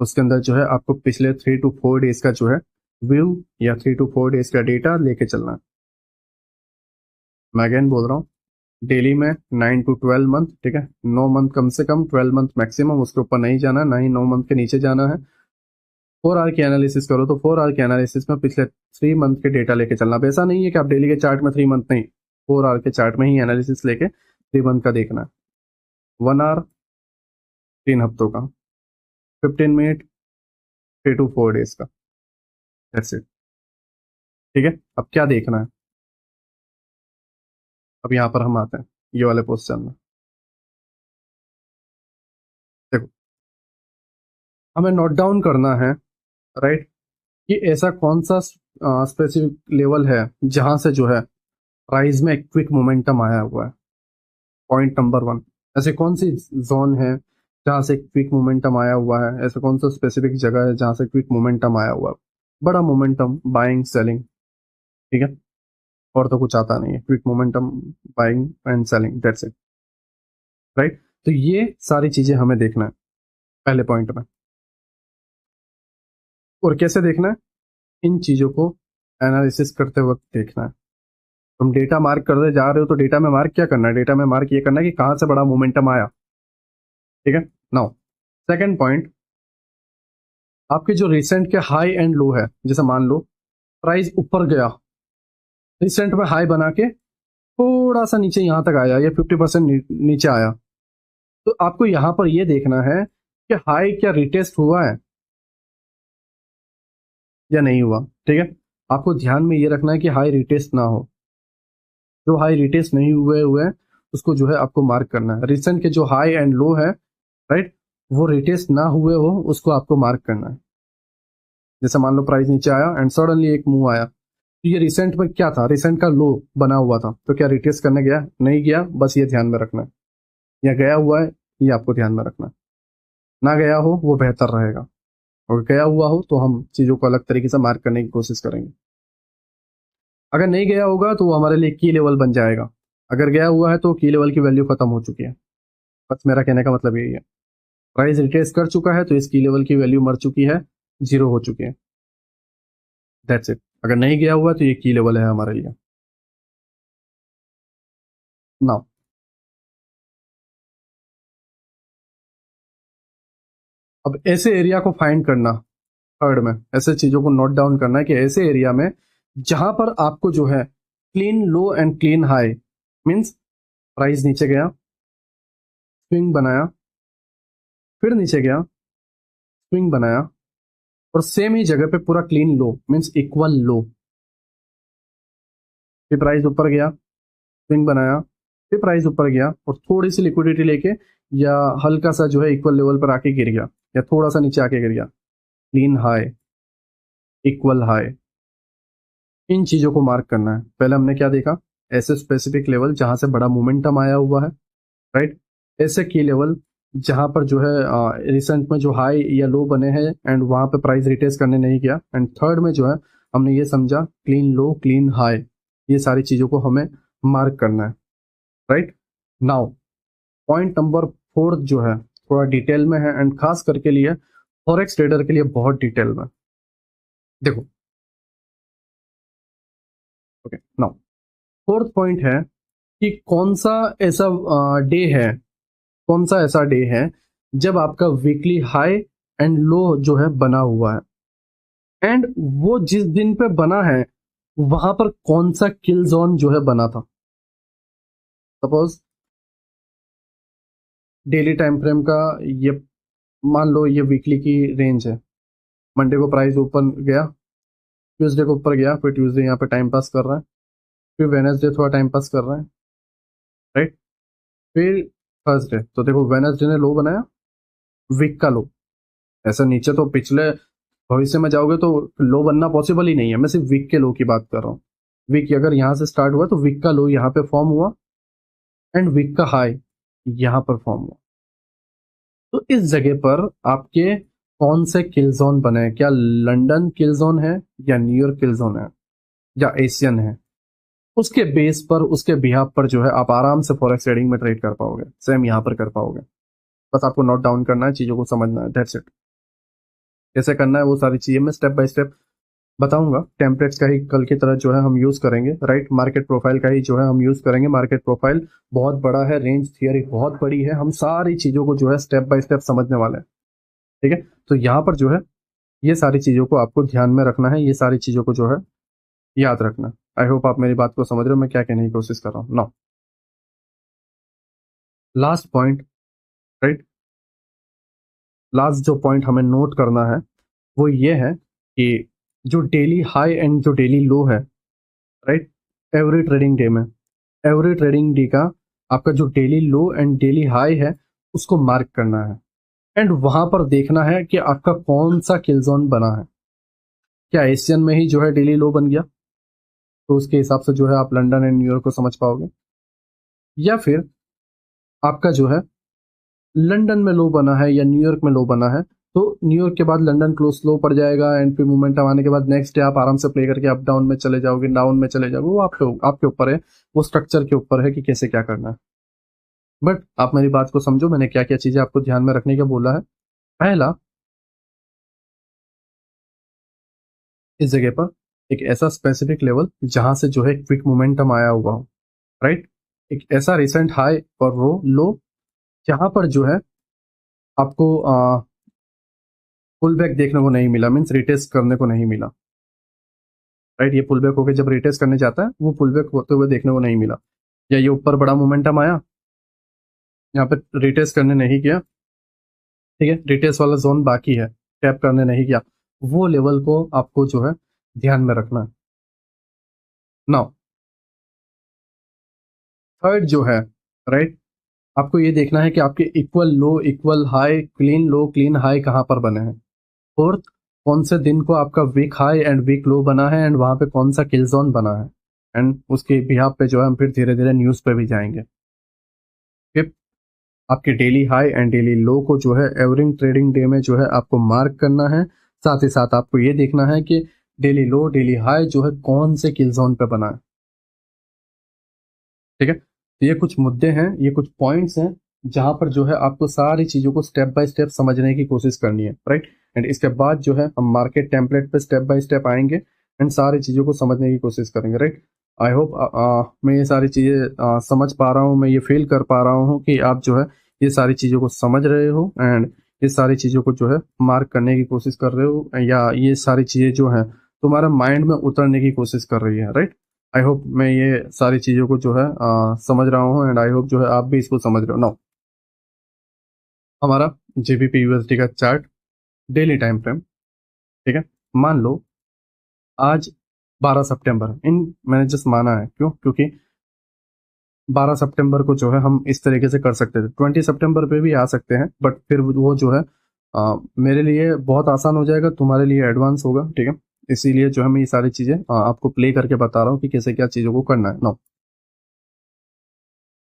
A: उसके अंदर जो है आपको पिछले 3 to 4 डेज का जो है व्यू या 3 to 4 डेज का डेटा लेके चलना है। मैं अगेन बोल रहा हूँ, डेली में 9 to 12 मंथ, ठीक है, 9 मंथ कम से कम, 12 मंथ मैक्सिमम, उसके ऊपर नहीं जाना, ना ही 9 मंथ के नीचे जाना है। 4 आवर की एनालिसिस करो तो 4 आवर की एनालिसिस में पिछले 3 मंथ के डेटा लेके चलना। अब ऐसा नहीं है कि आप डेली के चार्ट में 3 मंथ नहीं, 4 आवर के चार्ट में ही एनालिसिस लेके 3 मंथ का देखना है। 1 आवर 3 हफ्तों का, 15 मिनट 3 to 4 डेज का, दैट्स इट। ठीक है, अब क्या देखना है? अब यहाँ पर हम आते हैं ये वाले क्वेश्चन में। देखो, हमें नोट डाउन करना है, राइट, कि ऐसा कौन सा स्पेसिफिक लेवल है जहां से जो है प्राइस में एक क्विक मोमेंटम आया हुआ है। पॉइंट नंबर 1, ऐसे कौन सी जोन है जहां से क्विक मोमेंटम आया हुआ है? ऐसा कौन सा स्पेसिफिक जगह है जहां से क्विक मोमेंटम आया हुआ है? बड़ा मोमेंटम, बाइंग सेलिंग, ठीक है, और तो कुछ आता नहीं है। Quick momentum, buying and selling, that's it, right. तो ये सारी चीजें हमें देखना है पहले पॉइंट में। और कैसे देखना है? इन चीजों को एनालिसिस करते वक्त देखना है। तुम डेटा मार्क करते जा रहे हो तो डेटा में मार्क क्या करना है? डेटा में मार्क ये करना है कि कहां से बड़ा मोमेंटम आया। ठीक है, नाउ सेकंड पॉइंट, आपके जो रिसेंट के हाई एंड लो है, जैसे मान लो प्राइस ऊपर गया, रिसेंट में हाई बना के थोड़ा सा नीचे यहां तक आया या 50% नीचे आया, तो आपको यहां पर ये देखना है कि हाई क्या रिटेस्ट हुआ है या नहीं हुआ। ठीक है, आपको ध्यान में ये रखना है कि हाई रिटेस्ट ना हो। जो हाई रिटेस्ट नहीं हुए उसको जो है आपको मार्क करना है। रिसेंट के जो हाई एंड लो है, राइट, वो रिटेस्ट ना हुए हो उसको आपको मार्क करना है। जैसे मान लो प्राइस नीचे आया एंड सडनली एक मूव आया, तो ये रिसेंट में क्या था, रिसेंट का लो बना हुआ था, तो क्या रिटेस्ट करने गया, नहीं गया, बस ये ध्यान में रखना है। या गया हुआ है, ये आपको ध्यान में रखना है। ना गया हो वो बेहतर रहेगा, और गया हुआ हो तो हम चीजों को अलग तरीके से मार्क करने की कोशिश करेंगे। अगर नहीं गया होगा तो वो हमारे लिए की लेवल बन जाएगा। अगर गया हुआ है तो की लेवल की वैल्यू खत्म हो चुकी है। बस मेरा कहने का मतलब यही है। प्राइस रिट्रेस कर चुका है तो इस की लेवल की वैल्यू मर चुकी है, जीरो हो चुकी है। That's it. अगर नहीं गया हुआ तो ये की लेवल है हमारे लिए। नाउ अब ऐसे एरिया को फाइंड करना, थर्ड में ऐसे चीजों को नोट डाउन करना है कि ऐसे एरिया में जहां पर आपको जो है clean low and clean high, means price नीचे गया, स्विंग बनाया, फिर नीचे गया, स्विंग बनाया, और सेम ही जगह पे पूरा क्लीन लो मींस इक्वल लो, फिर प्राइस ऊपर गया, स्विंग बनाया, फिर प्राइस ऊपर गया और थोड़ी सी लिक्विडिटी लेके या हल्का सा जो है इक्वल लेवल पर आके गिर गया या थोड़ा सा नीचे आके गिर गया, क्लीन हाई, इक्वल हाई। इन चीजों को मार्क करना है। पहले हमने क्या देखा, ऐसे स्पेसिफिक लेवल जहां से बड़ा मोमेंटम आया हुआ है, राइट, ऐसे की लेवल जहां पर जो है रिसेंट में जो हाई या लो बने हैं एंड वहां पे प्राइस रिटेस्ट करने नहीं गया, एंड थर्ड में जो है हमने ये समझा क्लीन लो क्लीन हाई, ये सारी चीजों को हमें मार्क करना है, right. Now point number fourth जो है थोड़ा डिटेल में है एंड खास करके लिए फॉरेक्स ट्रेडर के लिए बहुत डिटेल में। देखो, ओके, नाउ फोर्थ पॉइंट है कि कौन सा ऐसा डे है, कौन सा ऐसा डे है जब आपका वीकली हाई एंड लो जो है बना हुआ है, एंड वो जिस दिन पे बना है वहां पर कौन सा किल जोन जो है बना था। सपोज डेली टाइम फ्रेम का ये मान लो ये वीकली की रेंज है। मंडे को प्राइस ऊपर गया, ट्यूसडे को ऊपर गया, फिर ट्यूसडे यहाँ पे टाइम पास कर रहा है, फिर वेनसडे थोड़ा टाइम पास कर रहा है, राइट, फिर थर्सडे, तो देखो वेनसडे ने लो बनाया, वीक का लो। ऐसा नीचे तो पिछले भविष्य में जाओगे तो लो बनना पॉसिबल ही नहीं है, मैं सिर्फ वीक के लो की बात कर रहा हूँ। वीक अगर यहाँ से स्टार्ट हुआ तो वीक का लो यहाँ पे फॉर्म हुआ एंड वीक का हाई यहाँ पर फॉर्म हुआ। तो इस जगह पर आपके कौन से किल जोन बने हैं, क्या लंदन किल जोन है या न्यूयॉर्क किल जोन है या एशियन है, उसके बेस पर उसके बिहाफ पर जो है आप आराम से फॉरेक्स ट्रेडिंग में ट्रेड कर पाओगे, सेम यहाँ पर कर पाओगे। बस आपको नोट डाउन करना है, चीजों को समझना है, दैट्स इट। कैसे करना है वो सारी चीजें मैं स्टेप बाय स्टेप बताऊंगा। टेम्पलेट्स का ही कल की तरह जो है हम यूज करेंगे, राइट, मार्केट प्रोफाइल का ही जो है हम यूज करेंगे। मार्केट प्रोफाइल बहुत बड़ा है, रेंज थियरी बहुत बड़ी है, हम सारी चीजों को जो है स्टेप बाय स्टेप समझने वाले हैं। ठीक है, तो यहाँ पर जो है ये सारी चीजों को आपको ध्यान में रखना है, ये सारी चीजों को जो है याद रखना। आई होप आप मेरी बात को समझ रहे हो मैं क्या कहने की कोशिश कर रहा हूँ। Now last point, right, last जो पॉइंट हमें नोट करना है वो ये है कि जो डेली हाई एंड जो डेली लो है, राइट, एवरी ट्रेडिंग डे में, एवरी ट्रेडिंग डे का आपका जो daily low and daily high है उसको मार्क करना है, एंड वहां पर देखना है कि आपका कौन सा किल जोन बना है। क्या एशियन में ही जो है डेली लो बन गया, तो उसके हिसाब से जो है आप लंदन एंड न्यूयॉर्क को समझ पाओगे, या फिर आपका जो है लंदन में लो बना है या न्यूयॉर्क में लो बना है, तो न्यूयॉर्क के बाद लंदन क्लोज लो पड़ जाएगा एंड फिर मोमेंटम आने के बाद नेक्स्ट डे आप आराम से प्ले करके अप डाउन में चले जाओगे, डाउन में चले जाओगे, वो आपके ऊपर है, वो स्ट्रक्चर के ऊपर है कि कैसे क्या करना है। बट आप मेरी बात को समझो, मैंने क्या क्या चीजें आपको ध्यान में रखने का बोला है। पहला, इस जगह पर एक ऐसा स्पेसिफिक लेवल जहां से जो है क्विक मोमेंटम आया हुआ हो, राइट, एक ऐसा रिसेंट हाई और लो जहां पर जो है आपको पुल बैक देखने को नहीं मिला, मीन्स रिटेस्ट करने को नहीं मिला, राइट। ये पुल बैक होकर जब रिटेस्ट करने जाता है वो पुल बैक होते हुए देखने को नहीं मिला, या ये ऊपर बड़ा मोमेंटम आया, यहाँ पे रिटेस्ट करने नहीं किया, ठीक है, रिटेस्ट वाला जोन बाकी है, टैप करने नहीं किया, वो लेवल को आपको जो है ध्यान में रखना है। नाउ थर्ड जो है, राइट, आपको ये देखना है कि आपके इक्वल लो, इक्वल हाई, क्लीन लो, क्लीन हाई कहाँ पर बने हैं। फोर्थ, कौन से दिन को आपका week high and week low बना है एंड वहां पे कौन सा किल जोन बना है, एंड उसके बिहाफ पे जो है हम फिर धीरे धीरे न्यूज पे भी जाएंगे। फिफ्थ, आपके डेली हाई एंड डेली लो को जो है एवरिंग ट्रेडिंग डे में जो है आपको मार्क करना है। साथ ही साथ आपको ये देखना है कि डेली लो, डेली हाई जो है कौन से किल जोन पे बना है, ठीक है। तो ये कुछ मुद्दे हैं, ये कुछ पॉइंट्स हैं जहां पर जो है आपको सारी चीजों को स्टेप बाय स्टेप समझने की कोशिश करनी है, राइट। एंड इसके बाद जो है हम मार्केट टेम्पलेट पे स्टेप बाय स्टेप आएंगे एंड सारी चीजों को समझने की कोशिश करेंगे, राइट। आई होप मैं ये सारी चीजें समझ पा रहा हूँ, मैं ये फील कर पा रहा हूँ कि आप जो है ये सारी चीजों को समझ रहे हो एंड ये सारी चीजों को जो है मार्क करने की कोशिश कर रहे हो, या ये सारी चीजें जो है तुम्हारा माइंड में उतरने की कोशिश कर रही है, राइट। आई होप मैं ये सारी चीज़ों को जो है समझ रहा हूँ एंड आई होप जो है आप भी इसको समझ रहे हो। नाउ हमारा जीबीपी यूएसडी का चार्ट, डेली टाइम फ्रेम, ठीक है। मान लो आज 12 सितंबर, इन मैंने जस्ट माना है, क्यों, क्योंकि 12 सितंबर को जो है हम इस तरीके से कर सकते थे, 20 सितंबर पे भी आ सकते हैं, बट फिर वो जो है मेरे लिए बहुत आसान हो जाएगा, तुम्हारे लिए एडवांस होगा, ठीक है। इसीलिए जो है मैं ये सारी चीज़ें आपको प्ले करके बता रहा हूँ कि कैसे क्या चीज़ों को करना है। नाउ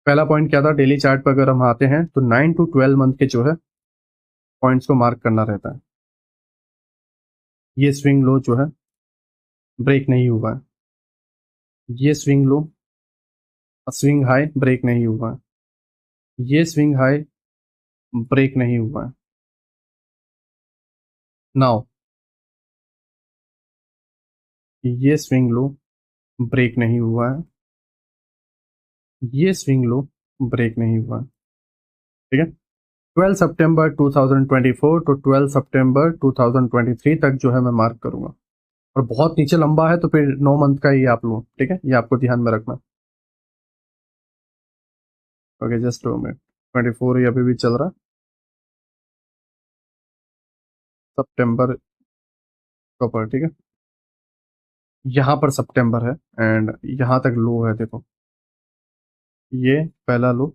A: पहला पॉइंट क्या था, डेली चार्ट पर अगर हम आते हैं तो 9 to 12 मंथ के जो है पॉइंट्स को मार्क करना रहता है। ये स्विंग लो जो है ब्रेक नहीं हुआ है, ये swing low, swing high break नहीं हुआ है, ये स्विंग हाई ब्रेक नहीं हुआ है। नाउ ये स्विंग लो ब्रेक नहीं हुआ है, ये स्विंग लो ब्रेक नहीं हुआ है, ठीक है। 12 सितंबर 2024 टू 12 सितंबर 2023 तक जो है मैं मार्क करूंगा, और बहुत नीचे लंबा है तो फिर 9 मंथ का ही आप लो, ठीक है, ये आपको ध्यान में रखना। ओके, जस्ट 2 मिनट, 24 ही अभी भी चल रहा है, सितंबर का ऊपर, ठीक है। यहाँ पर सितंबर है एंड यहाँ तक लो है, देखो, ये पहला लो,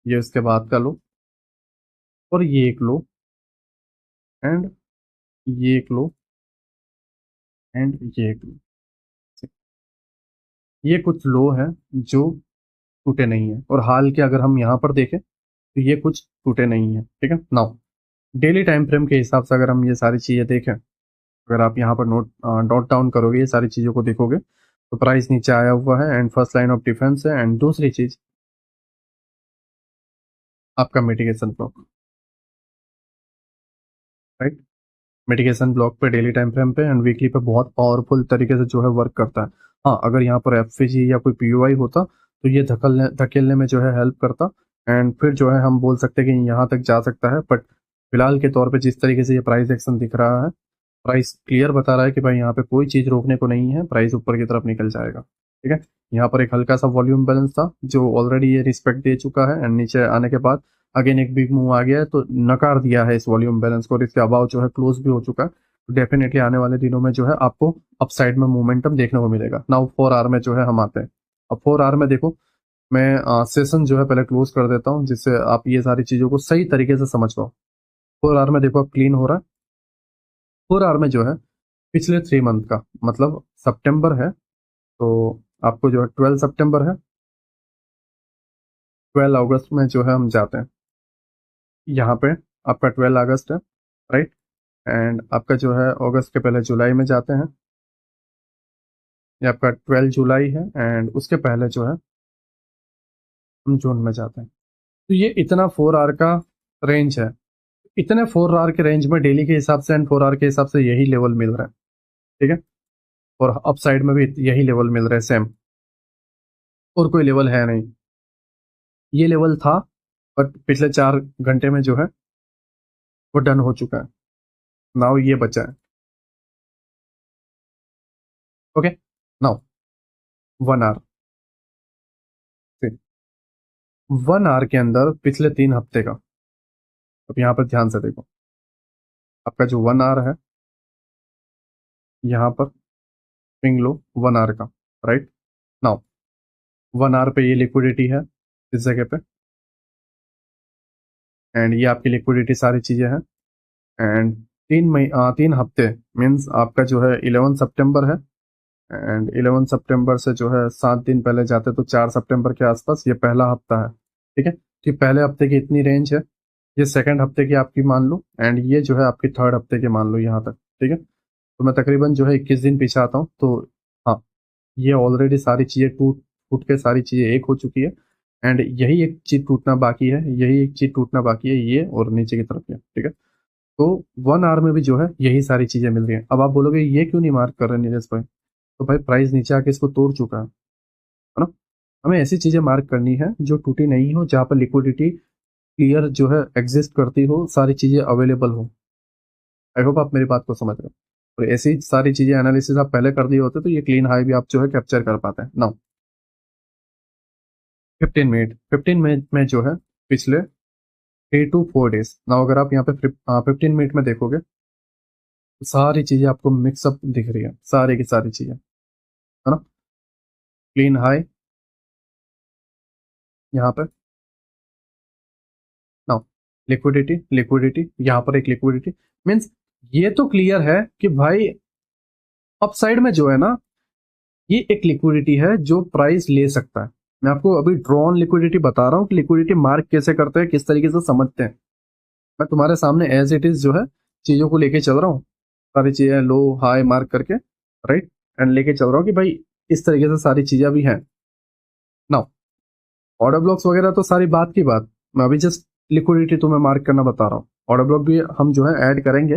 A: ये उसके बाद का लो, और ये एक लो, एंड ये एक लो, एंड ये एक लो। ये कुछ लो है जो टूटे नहीं है, और हाल के अगर हम यहाँ पर देखें तो ये कुछ टूटे नहीं है, ठीक है। नाउ डेली टाइम फ्रेम के हिसाब से अगर हम ये सारी चीजें देखें, अगर आप यहाँ पर नोट डाउन करोगे, ये सारी चीजों को देखोगे, तो प्राइस नीचे आया हुआ है and first line of defence है, एंड दूसरी चीज आपका mitigation block, right. Mitigation block पे डेली टाइम फ्रेम पे एंड वीकली पे बहुत पावरफुल तरीके से जो है वर्क करता है। हाँ, अगर यहाँ पर एफवीजी या कोई पीयूआई होता तो ये धकेलने में जो है हेल्प करता, एंड फिर जो है हम बोल सकते हैं कि यहाँ तक जा सकता है, बट फिलहाल के तौर पे जिस तरीके से ये प्राइस एक्शन दिख रहा है, प्राइस क्लियर बता रहा है कि भाई यहाँ पे कोई चीज़ रोकने को नहीं है, प्राइस ऊपर की तरफ निकल जाएगा, ठीक है। यहाँ पर एक हल्का सा वॉल्यूम बैलेंस था जो ऑलरेडी ये रिस्पेक्ट दे चुका है, एंड नीचे आने के बाद अगेन एक बिग मूव आ गया है तो नकार दिया है इस वॉल्यूम बैलेंस को, और इसके अबाव जो है क्लोज भी हो चुका है। तो डेफिनेटली आने वाले दिनों में जो है आपको अपसाइड में मोमेंटम देखने को मिलेगा। नाउ 4 आवर में जो है हम आते हैं। अब 4 आवर में देखो, मैं सेशन जो है पहले क्लोज कर देता हूँ जिससे आप ये सारी चीज़ों को सही तरीके से समझ पाओ। 4 आवर में देखो अब क्लीन हो रहा है। 4 आवर में जो है पिछले 3 मंथ का मतलब सितंबर है, तो आपको जो है 12 सितंबर है, 12 अगस्त में जो है हम जाते हैं, यहाँ पे आपका 12 अगस्त है, राइट। एंड आपका जो है अगस्त के पहले जुलाई में जाते हैं, ये आपका 12 जुलाई है, एंड उसके पहले जो है हम जून में जाते हैं। तो ये इतना 4 आवर का रेंज है, इतने 4 आवर के रेंज में डेली के हिसाब से एंड 4 आवर के हिसाब से यही लेवल मिल रहा है, ठीक है। और अप साइड में भी यही लेवल मिल रहा है सेम, और कोई लेवल है नहीं, ये लेवल था, बट पिछले 4 घंटे में जो है वो डन हो चुका है। नाउ ये बचा है, ओके, नाउ 1 आवर, 1 आवर के अंदर पिछले 3 हफ्ते का। अब यहाँ पर ध्यान से देखो, आपका जो 1 आवर है, यहाँ पर स्विंग लो 1 आवर का, राइट। नाउ 1 आवर पे ये लिक्विडिटी है इस जगह पे, एंड ये आपकी लिक्विडिटी सारी चीजें हैं। एंड 3 हफ्ते मीन्स आपका जो है 11 सितंबर है, एंड 11 सितंबर से जो है 7 दिन पहले जाते तो 4 सितंबर के आसपास ये पहला हफ्ता है, ठीक है। तो ये पहले हफ्ते की इतनी रेंज है, ये सेकंड हफ्ते की आपकी मान लो, एंड ये जो है आपकी थर्ड हफ्ते की मान लो यहाँ तक, ठीक है। तो मैं तकरीबन जो है 21 दिन पीछे आता हूँ, तो हाँ, ये ऑलरेडी सारी चीजें टूट फूट के सारी चीजें एक हो चुकी है, एंड यही एक चीज टूटना बाकी है, यही एक चीज टूटना बाकी है, ये और नीचे की तरफ ये, ठीक है। तो 1 आवर में भी जो है यही सारी चीजें मिल रही हैं। अब आप बोलोगे ये क्यों नहीं मार्क कर रहे नीरज भाई, तो भाई प्राइस नीचे आके इसको तोड़ चुका है ना। हमें ऐसी चीजें मार्क करनी है जो टूटी नहीं हो, जहां पर लिक्विडिटी क्लियर जो है एग्जिस्ट करती हो, सारी चीजें अवेलेबल हो। आई होप आप मेरी बात को समझ रहे हो। और ऐसी सारी चीजें एनालिसिस आप पहले कर दिए होते तो ये क्लीन हाई भी आप जो है कैप्चर कर पाते हैं ना। 15 मिनट में जो है पिछले 3 to 4 डेज ना, अगर आप यहाँ पे 15 मिनट में देखोगे तो सारी चीजें आपको मिक्सअप दिख रही है, सारी की सारी चीजें, है ना। क्लीन हाई यहाँ पे ना, लिक्विडिटी लिक्विडिटी यहाँ पर एक लिक्विडिटी, मीन्स ये तो क्लियर है कि भाई अपसाइड में जो है ना, ये एक लिक्विडिटी है जो प्राइस ले सकता है। मैं आपको अभी ड्रॉन लिक्विडिटी बता रहा हूँ कि लिक्विडिटी मार्क कैसे करते हैं, किस तरीके से समझते हैं। मैं तुम्हारे सामने एज इट इज जो है चीजों को लेके चल रहा हूँ, सारी चीजें लो हाई मार्क करके, राइट, एंड लेके चल रहा हूँ कि भाई इस तरीके से सारी चीजें भी हैं ना। ऑर्डर ब्लॉक्स वगैरह तो सारी बात की बात, मैं अभी जस्ट लिक्विडिटी तुम्हें मार्क करना बता रहा हूँ। ऑर्डर ब्लॉक भी हम जो है ऐड करेंगे,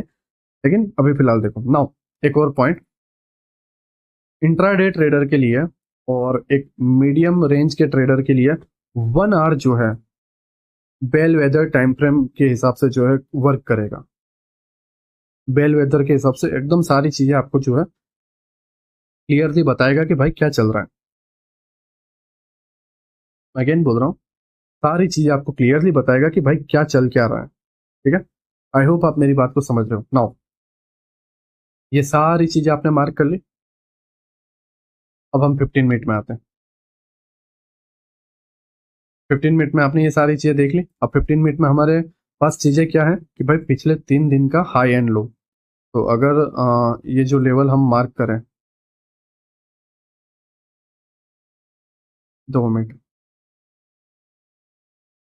A: लेकिन अभी फिलहाल देखो नाउ, एक और पॉइंट इंट्राडे ट्रेडर के लिए और एक मीडियम रेंज के ट्रेडर के लिए 1 आवर जो है बेल वेदर टाइम फ्रेम के हिसाब से जो है वर्क करेगा। बेल वेदर के हिसाब से एकदम सारी चीजें आपको जो है क्लियरली बताएगा कि भाई क्या चल रहा है। अगेन बोल रहा हूँ, सारी चीजें आपको क्लियरली बताएगा कि भाई क्या चल क्या रहा है, ठीक है। आई होप आप मेरी बात को समझ रहे हो नाउ। ये सारी चीजें आपने मार्क कर ली, अब हम 15 मिनट में आते हैं। 15 मिनट में आपने ये सारी चीजें देख ली, अब 15 मिनट में हमारे पास चीजें क्या है कि भाई पिछले 3 दिन का हाई एंड लो। तो अगर ये जो लेवल हम मार्क करें, 2 मिनट,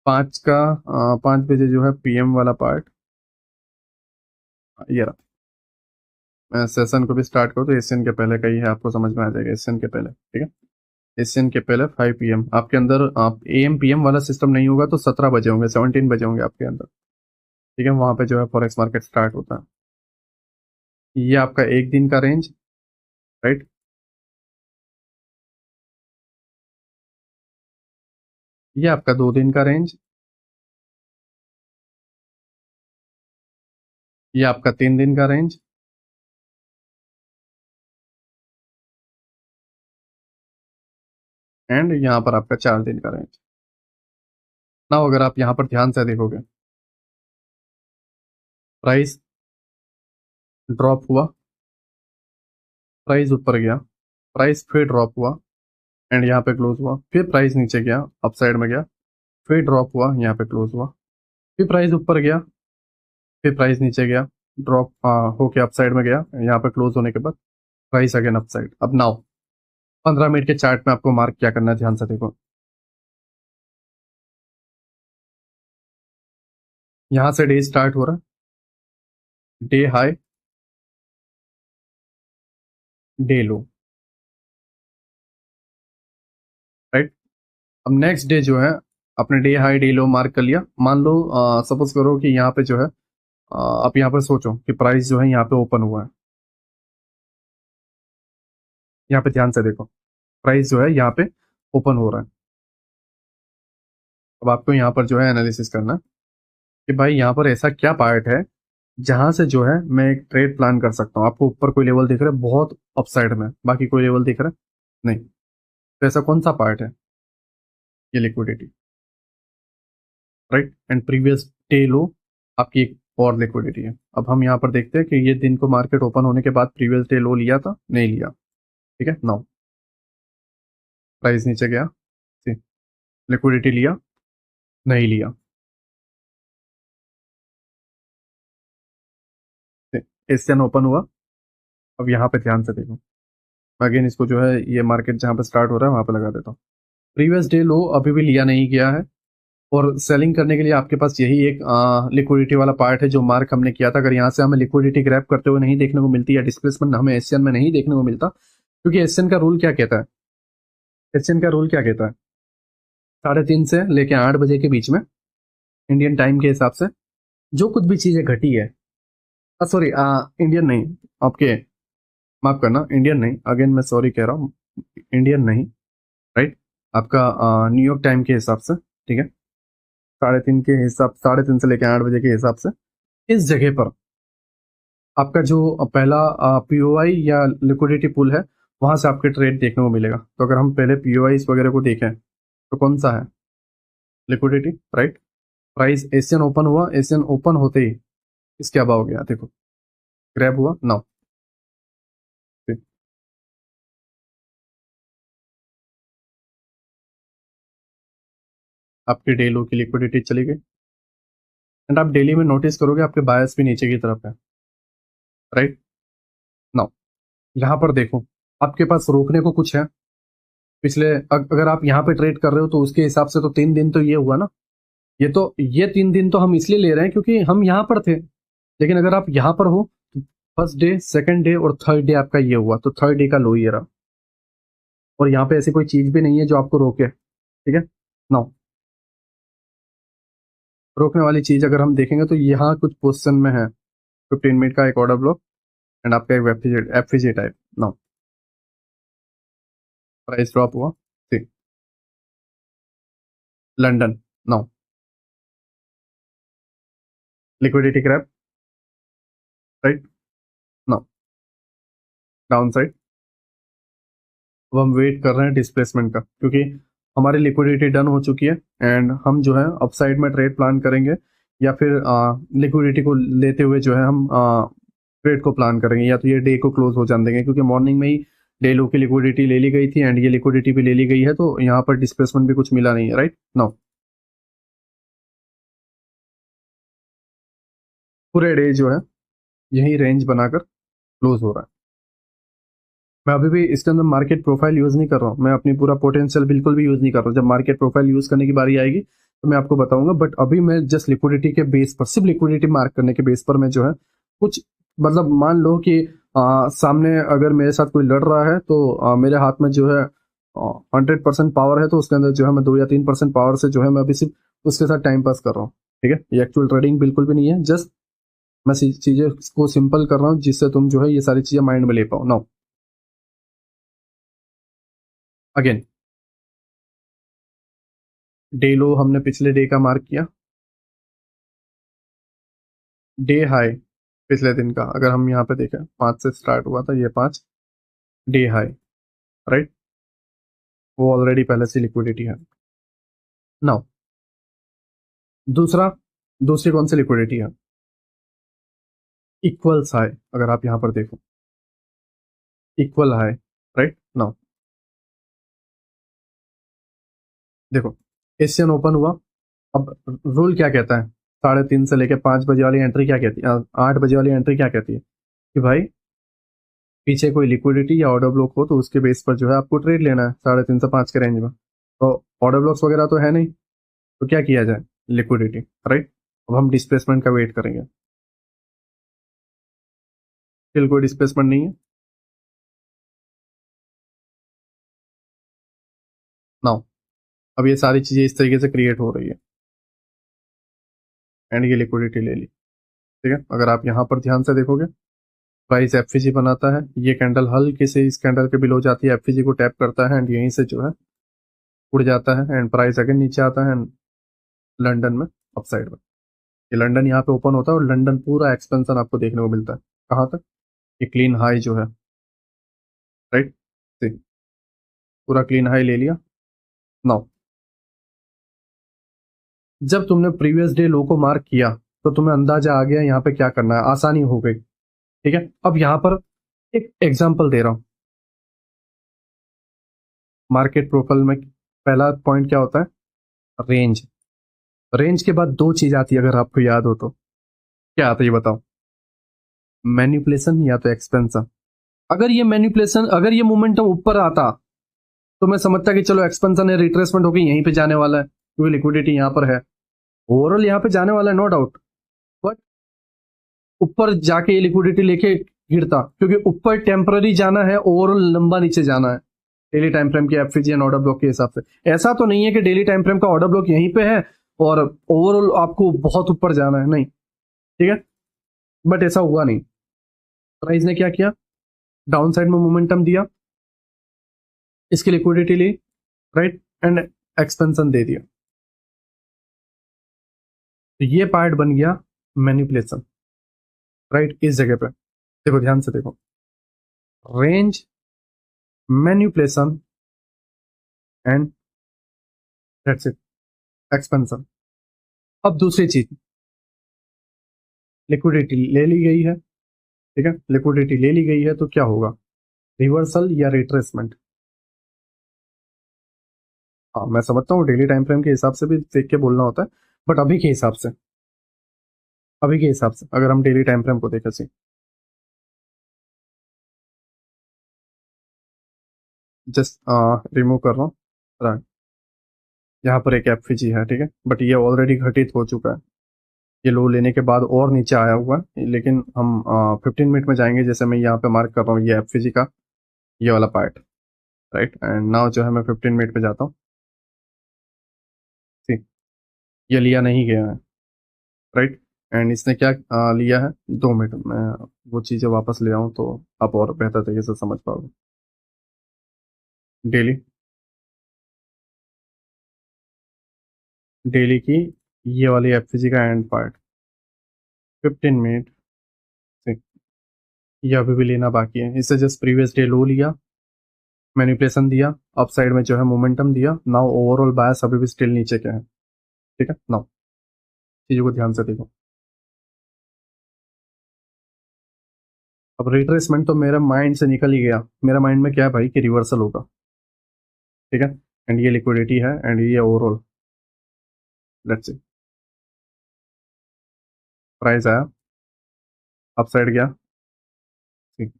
A: 5 बजे जो है पीएम वाला पार्ट, ये रहा। मैं सेशन को भी स्टार्ट करूँ तो एशियन के पहले का ही है, आपको समझ में आ जाएगा एशियन के पहले, ठीक है। एशियन के पहले 5 PM आपके अंदर, आप AM PM वाला सिस्टम नहीं होगा तो 17 बजे होंगे, 17 बजे होंगे आपके अंदर, ठीक है। वहां पे जो है फॉरेक्स मार्केट स्टार्ट होता है। ये आपका एक दिन का रेंज, राइट। ये आपका 2 दिन का रेंज, ये आपका 3 दिन का रेंज, एंड यहाँ पर आपका 4 दिन का रेंज। ना अगर आप यहाँ पर ध्यान से देखोगे, प्राइस ड्रॉप हुआ, प्राइस ऊपर गया, प्राइस फिर ड्रॉप हुआ, एंड यहाँ पे क्लोज हुआ, फिर प्राइस नीचे गया, अप साइड में गया, फिर ड्रॉप हुआ, यहाँ पे क्लोज हुआ, फिर प्राइस ऊपर गया, फिर प्राइस नीचे गया, ड्रॉप होके अप साइड में गया, यहाँ पे क्लोज होने के बाद प्राइस अगेन अप साइड। अब नाउ 15 मिनट के चार्ट में आपको मार्क क्या करना है, ध्यान से देखो। यहाँ से डे स्टार्ट हो रहा है, डे हाई, डे लो, राइट। अब नेक्स्ट डे जो है अपने डे हाई डे लो मार्क कर लिया। मान लो सपोज करो कि यहाँ पे जो है आप यहाँ पर सोचो कि प्राइस जो है यहाँ पे ओपन हुआ है, यहाँ पे ध्यान से देखो, प्राइस जो है यहाँ पे ओपन हो रहा है। अब आपको यहाँ पर जो है एनालिसिस करना है कि भाई यहाँ पर ऐसा क्या पार्ट है जहां से जो है मैं एक ट्रेड प्लान कर सकता हूँ। आपको ऊपर कोई लेवल दिख रहा है बहुत अपसाइड में, बाकी कोई लेवल दिख रहा है नहीं, तो ऐसा कौन सा पार्ट है? ये liquidity, right. And previous day लो आपकी एक और लिक्विडिटी है। अब हम यहाँ पर देखते हैं कि ये दिन को मार्केट ओपन होने के बाद प्रीवियस डे लो लिया था, नहीं लिया, ठीक है। नाउ प्राइस नीचे गया, लिक्विडिटी लिया, नहीं लिया, एशियन ओपन हुआ। अब यहाँ पे ध्यान से देखो, अगेन इसको जो है ये मार्केट जहाँ पे स्टार्ट हो रहा है वहां पे लगा देता हूँ। प्रीवियस डे लो अभी भी लिया नहीं गया है, और सेलिंग करने के लिए आपके पास यही एक लिक्विडिटी वाला पार्ट है जो मार्क हमने किया था। अगर यहाँ से हमें लिक्विडिटी ग्रैब करते हुए नहीं देखने को मिलती या डिस्प्लेसमेंट हमें एशियन में नहीं देखने को मिलता, क्योंकि एशियन का रूल क्या कहता है, एशियन का रूल क्या कहता है, 3:30 से लेके 8 बजे के बीच में इंडियन टाइम के हिसाब से जो कुछ भी चीजें घटी है, सॉरी इंडियन नहीं, आपके माफ करना, इंडियन नहीं, अगेन मैं सॉरी कह रहा हूँ, इंडियन नहीं, राइट, आपका न्यूयॉर्क टाइम के हिसाब से, ठीक है, 3:30 के हिसाब, 3:30 से लेकर 8 बजे के हिसाब से इस जगह पर आपका जो पहला पीओआई या लिक्विडिटी पुल है वहां से आपके ट्रेड देखने को मिलेगा। तो अगर हम पहले पीओआई वगैरह को देखें तो कौन सा है, liquidity, right. Price Asian open हुआ, एशियन ओपन होते ही इसके अबाव हो गया, देखो ग्रैब हुआ नाउ, आपकी डे लो की लिक्विडिटी चली गई। एंड आप डेली में नोटिस करोगे आपके बायस भी नीचे की तरफ है, राइट। नाउ यहाँ पर देखो आपके पास रोकने को कुछ है, पिछले अगर आप यहाँ पे ट्रेड कर रहे हो तो उसके हिसाब से तो 3 दिन तो ये हुआ ना, ये 3 दिन तो हम इसलिए ले रहे हैं क्योंकि हम यहाँ पर थे। लेकिन अगर आप यहाँ पर हो, फर्स्ट डे, सेकंड डे और थर्ड डे आपका ये हुआ, तो थर्ड डे का लो ये रहा, और यहाँ पे ऐसी कोई चीज भी नहीं है जो आपको रोके, ठीक है। नाउ रोकने वाली चीज अगर हम देखेंगे तो यहाँ कुछ पोजिशन में है, 15 मिनट का एक ऑर्डर ब्लॉक एंड आपका एक FVG type. Now price drop हुआ, ठीक, London, now liquidity grab, right, now down side. अब हम वेट कर रहे हैं डिस्प्लेसमेंट का, क्योंकि हमारी लिक्विडिटी डन हो चुकी है एंड हम जो है अपसाइड में ट्रेड प्लान करेंगे, या फिर लिक्विडिटी को लेते हुए जो है हम ट्रेड को प्लान करेंगे, या तो ये डे को क्लोज हो जाने देंगे, क्योंकि मॉर्निंग में ही डे लो की लिक्विडिटी ले ली गई थी एंड ये लिक्विडिटी भी ले ली गई है, तो यहाँ पर डिस्प्लेसमेंट भी कुछ मिला नहीं है, राइट। नाउ पूरे डे जो है यही रेंज बनाकर क्लोज हो रहा है। मैं अभी भी इसके अंदर मार्केट प्रोफाइल यूज नहीं कर रहा हूँ, मैं अपनी पूरा पोटेंशियल बिल्कुल भी यूज नहीं कर रहा हूँ। जब मार्केट प्रोफाइल यूज करने की बारी आएगी तो मैं आपको बताऊंगा, बट अभी मैं जस्ट लिक्विडिटी के बेस पर, सिर्फ लिक्विडिटी मार्क करने के बेस पर मैं जो है कुछ, मतलब मान लो कि सामने अगर मेरे साथ कोई लड़ रहा है तो मेरे हाथ में जो है 100% पावर है, तो उसके अंदर जो है मैं 2 या 3% पावर से जो है मैं अभी सिर्फ उसके साथ टाइम पास कर रहा हूँ, ठीक है। ये एक्चुअल ट्रेडिंग बिल्कुल भी नहीं है, जस्ट मैं चीजें को सिंपल कर रहा हूँ जिससे तुम जो है ये सारी चीजें माइंड में ले पाओ। नाउ अगेन डे लो हमने पिछले डे का मार्क किया, डे हाई पिछले दिन का अगर हम यहाँ पे देखें 5 से स्टार्ट हुआ था, ये 5 डे हाई, राइट, वो ऑलरेडी पहले से लिक्विडिटी है। नाउ दूसरा, दूसरी कौन सी लिक्विडिटी है, इक्वल्स हाई, अगर आप यहाँ पर देखो इक्वल हाई, राइट। नाउ देखो एशियन ओपन हुआ, अब रूल क्या कहता है, 3:30 से लेकर 5 बजे वाली एंट्री क्या कहती है, 8 बजे वाली एंट्री क्या कहती है कि भाई पीछे कोई लिक्विडिटी या ऑर्डर ब्लॉक हो तो उसके बेस पर जो है आपको ट्रेड लेना है 3:30 से 5 के रेंज में। तो ऑर्डर ब्लॉक्स वगैरह तो है नहीं, तो क्या किया जाए, लिक्विडिटी, राइट। अब हम डिस्प्लेसमेंट का वेट करेंगे, फिर कोई डिस्प्लेसमेंट नहीं है। नाउ अब ये सारी चीजें इस तरीके से क्रिएट हो रही है एंड ये लिक्विडिटी ले ली, ठीक है। अगर आप यहाँ पर ध्यान से देखोगे प्राइस एफवीजी बनाता है, ये कैंडल हल्के से इस कैंडल के बिलो जाती है, एफवीजी को टैप करता है एंड यहीं से जो है उड़ जाता है एंड प्राइस अगेन नीचे आता है एंड लंदन में अपसाइड में, ये लंदन यहाँ पे ओपन होता है और लंदन पूरा एक्सपेंशन आपको देखने को मिलता है। कहाँ तक? ये क्लीन हाई जो है, राइट, पूरा क्लीन हाई ले लिया। नाउ जब तुमने प्रीवियस डे लो को मार्क किया तो तुम्हें अंदाजा आ गया यहाँ पे क्या करना है, आसानी हो गई। ठीक है, अब यहाँ पर एक एग्जांपल दे रहा हूं। मार्केट प्रोफाइल में पहला पॉइंट क्या होता है? रेंज। रेंज के बाद दो चीज आती है, अगर आपको याद हो तो क्या आता है ये बताओ? मैनिपुलेशन या तो एक्सपेंशन। अगर ये मैनिपुलेशन, अगर ये मोमेंटम ऊपर आता तो मैं समझता कि चलो एक्सपेंशन है, रिट्रेसमेंट होगी, यहीं पे जाने वाला है क्योंकि लिक्विडिटी यहाँ पर है, ओवरऑल यहाँ पे जाने वाला है, नो डाउट। बट ऊपर जाके ये लिक्विडिटी लेके गिरता, क्योंकि ऊपर टेम्पररी जाना है, ओवरऑल लंबा नीचे जाना है डेली टाइम फ्रेम के एफवीजी एंड ऑर्डर ब्लॉक के हिसाब से। ऐसा तो नहीं है कि डेली टाइम फ्रेम का ऑर्डर ब्लॉक यहीं पे है और ओवरऑल आपको बहुत ऊपर जाना है, नहीं। ठीक है, बट ऐसा हुआ नहीं। प्राइस ने क्या किया? डाउन साइड में मोमेंटम दिया, इसकी लिक्विडिटी ली, राइट, एंड एक्सपेंशन दे दिया। तो ये पार्ट बन गया मैनिपुलेशन, राइट। इस जगह पे देखो, ध्यान से देखो, range, manipulation and that's it, expansion. अब दूसरी चीज, लिक्विडिटी ले ली गई है। ठीक है, लिक्विडिटी ले ली गई है तो क्या होगा? रिवर्सल या रिट्रेसमेंट? हाँ, मैं समझता हूँ डेली टाइम फ्रेम के हिसाब से भी देख के बोलना होता है, बट अभी के हिसाब से, अभी के हिसाब से अगर हम डेली टाइम फ्रेम को देखें, सी जस्ट रिमूव कर रहा हूँ, राइट। यहाँ पर एक एफवीजी है, ठीक है, बट ये ऑलरेडी घटित हो चुका है। ये लो लेने के बाद और नीचे आया हुआ है, लेकिन हम 15 मिनट में जाएंगे। जैसे मैं यहाँ पे मार्क कर रहा हूँ ये एफवीजी का ये वाला पार्ट, राइट, एंड नाउ जो है मैं 15 मिनट पे जाता हूँ। सी, ये लिया नहीं गया है, राइट, एंड इसने क्या लिया है? 2 मिनट में वो चीज़ें वापस ले आऊँ तो आप और बेहतर तरीके से समझ पाओगे। डेली, डेली की ये वाली एफवीजी का एंड पार्ट, 15 मिनट से, ये अभी भी लेना बाकी है। इससे जस्ट प्रीवियस डे लो लिया, मैनिपुलेशन दिया, अप साइड में जो है मोमेंटम दिया, नाउ ओवरऑल बायस अभी भी स्टिल नीचे के है। ठीक है, नाउ चीज़ों को ध्यान से देखो। अब रिट्रेसमेंट तो मेरा माइंड से निकल ही गया। मेरा माइंड में क्या है भाई कि रिवर्सल होगा, ठीक है, एंड ये लिक्विडिटी है एंड ये ओवरऑल, लेट्स सी, प्राइस आया, अपसाइड गया, ठीक।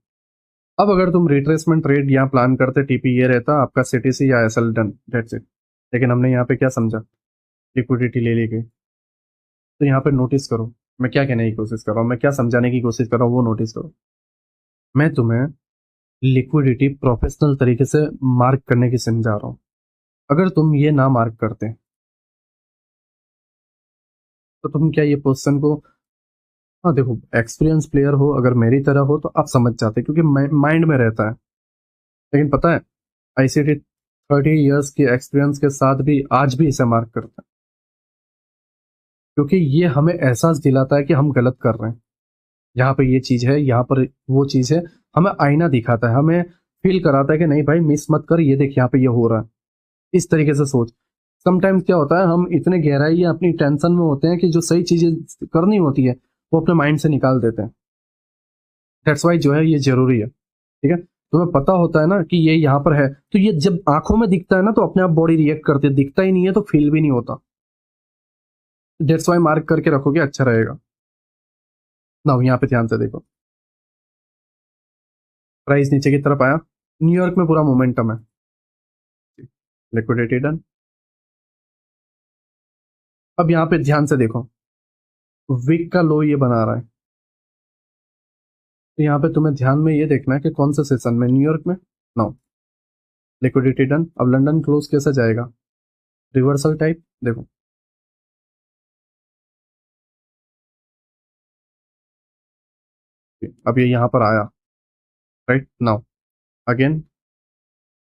A: अब अगर तुम रिट्रेसमेंट ट्रेड यहाँ प्लान करते, टीपी ये रहता आपका सीटीसी या एसएल डन, दैट्स इट। लेकिन हमने यहाँ पे क्या समझा? लिक्विडिटी ले ली गई। तो यहाँ पे नोटिस करो मैं क्या कहने की कोशिश कर रहा हूँ, मैं क्या समझाने की कोशिश कर रहा हूँ, वो नोटिस करो। मैं तुम्हें लिक्विडिटी प्रोफेशनल तरीके से मार्क करने की समझा रहा हूँ। अगर तुम ये ना मार्क करते तो तुम क्या ये पोजीशन को, हाँ देखो, एक्सपीरियंस प्लेयर हो अगर मेरी तरह हो तो आप समझ जाते, क्योंकि माइंड में रहता है। लेकिन पता है, आईसीटी 30 इयर्स की एक्सपीरियंस के साथ भी आज भी इसे मार्क करता है, क्योंकि ये हमें एहसास दिलाता है कि हम गलत कर रहे हैं। यहाँ पे ये चीज है, यहाँ पर वो चीज है, हमें आईना दिखाता है, हमें फील कराता है कि नहीं भाई मिस मत कर, ये देख यहाँ पे ये हो रहा है। इस तरीके से सोच। समटाइम्स क्या होता है, हम इतने गहराई या अपनी टेंशन में होते हैं कि जो सही चीजें करनी होती है वो अपने माइंड से निकाल देते हैं। दैट्स वाई जो है ये जरूरी है। ठीक है, तुम्हें पता होता है ना कि ये यहाँ पर है, तो ये जब आंखों में दिखता है ना तो अपने आप बॉडी रिएक्ट करती है, दिखता ही नहीं है तो फील भी नहीं होता। दैट्स वाई मार्क करके रखोगे अच्छा रहेगा। ना यहाँ पे ध्यान से देखो, प्राइस नीचे की तरफ आया, न्यूयॉर्क में पूरा मोमेंटम है, लिक्विडिटी डन। अब यहाँ पे ध्यान से देखो, वीक का लो ये बना रहा है, तो यहाँ पे तुम्हें ध्यान में ये देखना है कि कौन सा सेशन में, न्यूयॉर्क में। Now liquidity done. अब लंदन क्लोज कैसा जाएगा? रिवर्सल टाइप, देखो अब ये यहाँ पर आया, राइट। नाउ अगेन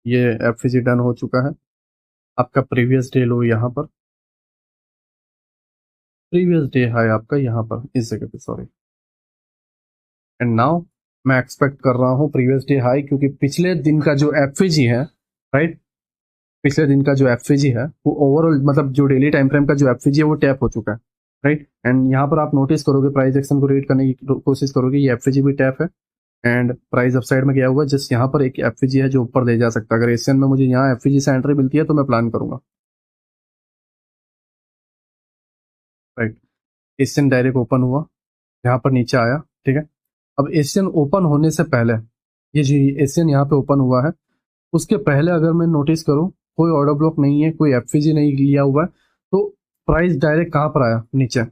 A: ये एफसी डन हो चुका है, आपका प्रीवियस डे लो यहाँ पर, प्रीवियस डे हाई आपका यहाँ पर इस जगह पे, सॉरी। एंड नाउ मैं एक्सपेक्ट कर रहा हूँ प्रीवियस डे हाई, क्योंकि पिछले दिन का जो एफवीजी है, राइट, पिछले दिन का जो एफवीजी है वो ओवरऑल मतलब जो डेली टाइम फ्रेम का जो एफवीजी है वो टैप हो चुका है, राइट। एंड यहाँ पर आप नोटिस करोगे, प्राइस एक्शन को रीड करने की कोशिश करोगे, ये एफवीजी भी टैप है एंड प्राइस अपसाइड में गया हुआ है। जस्ट यहाँ पर एक एफवीजी है जो ऊपर ले जा सकता है। अगर एशियन में मुझे यहाँ एफवीजी से एंट्री मिलती है तो मैं प्लान करूंगा, राइट। एशियन डायरेक्ट ओपन हुआ, यहाँ पर नीचे आया, ठीक है। अब एशियन ओपन होने से पहले, ये जो एशियन यहाँ पे ओपन हुआ है उसके पहले अगर मैं नोटिस करूँ कोई ऑर्डर ब्लॉक नहीं है, कोई एफवीजी नहीं लिया हुआ है, तो प्राइस डायरेक्ट कहाँ पर आया, नीचे,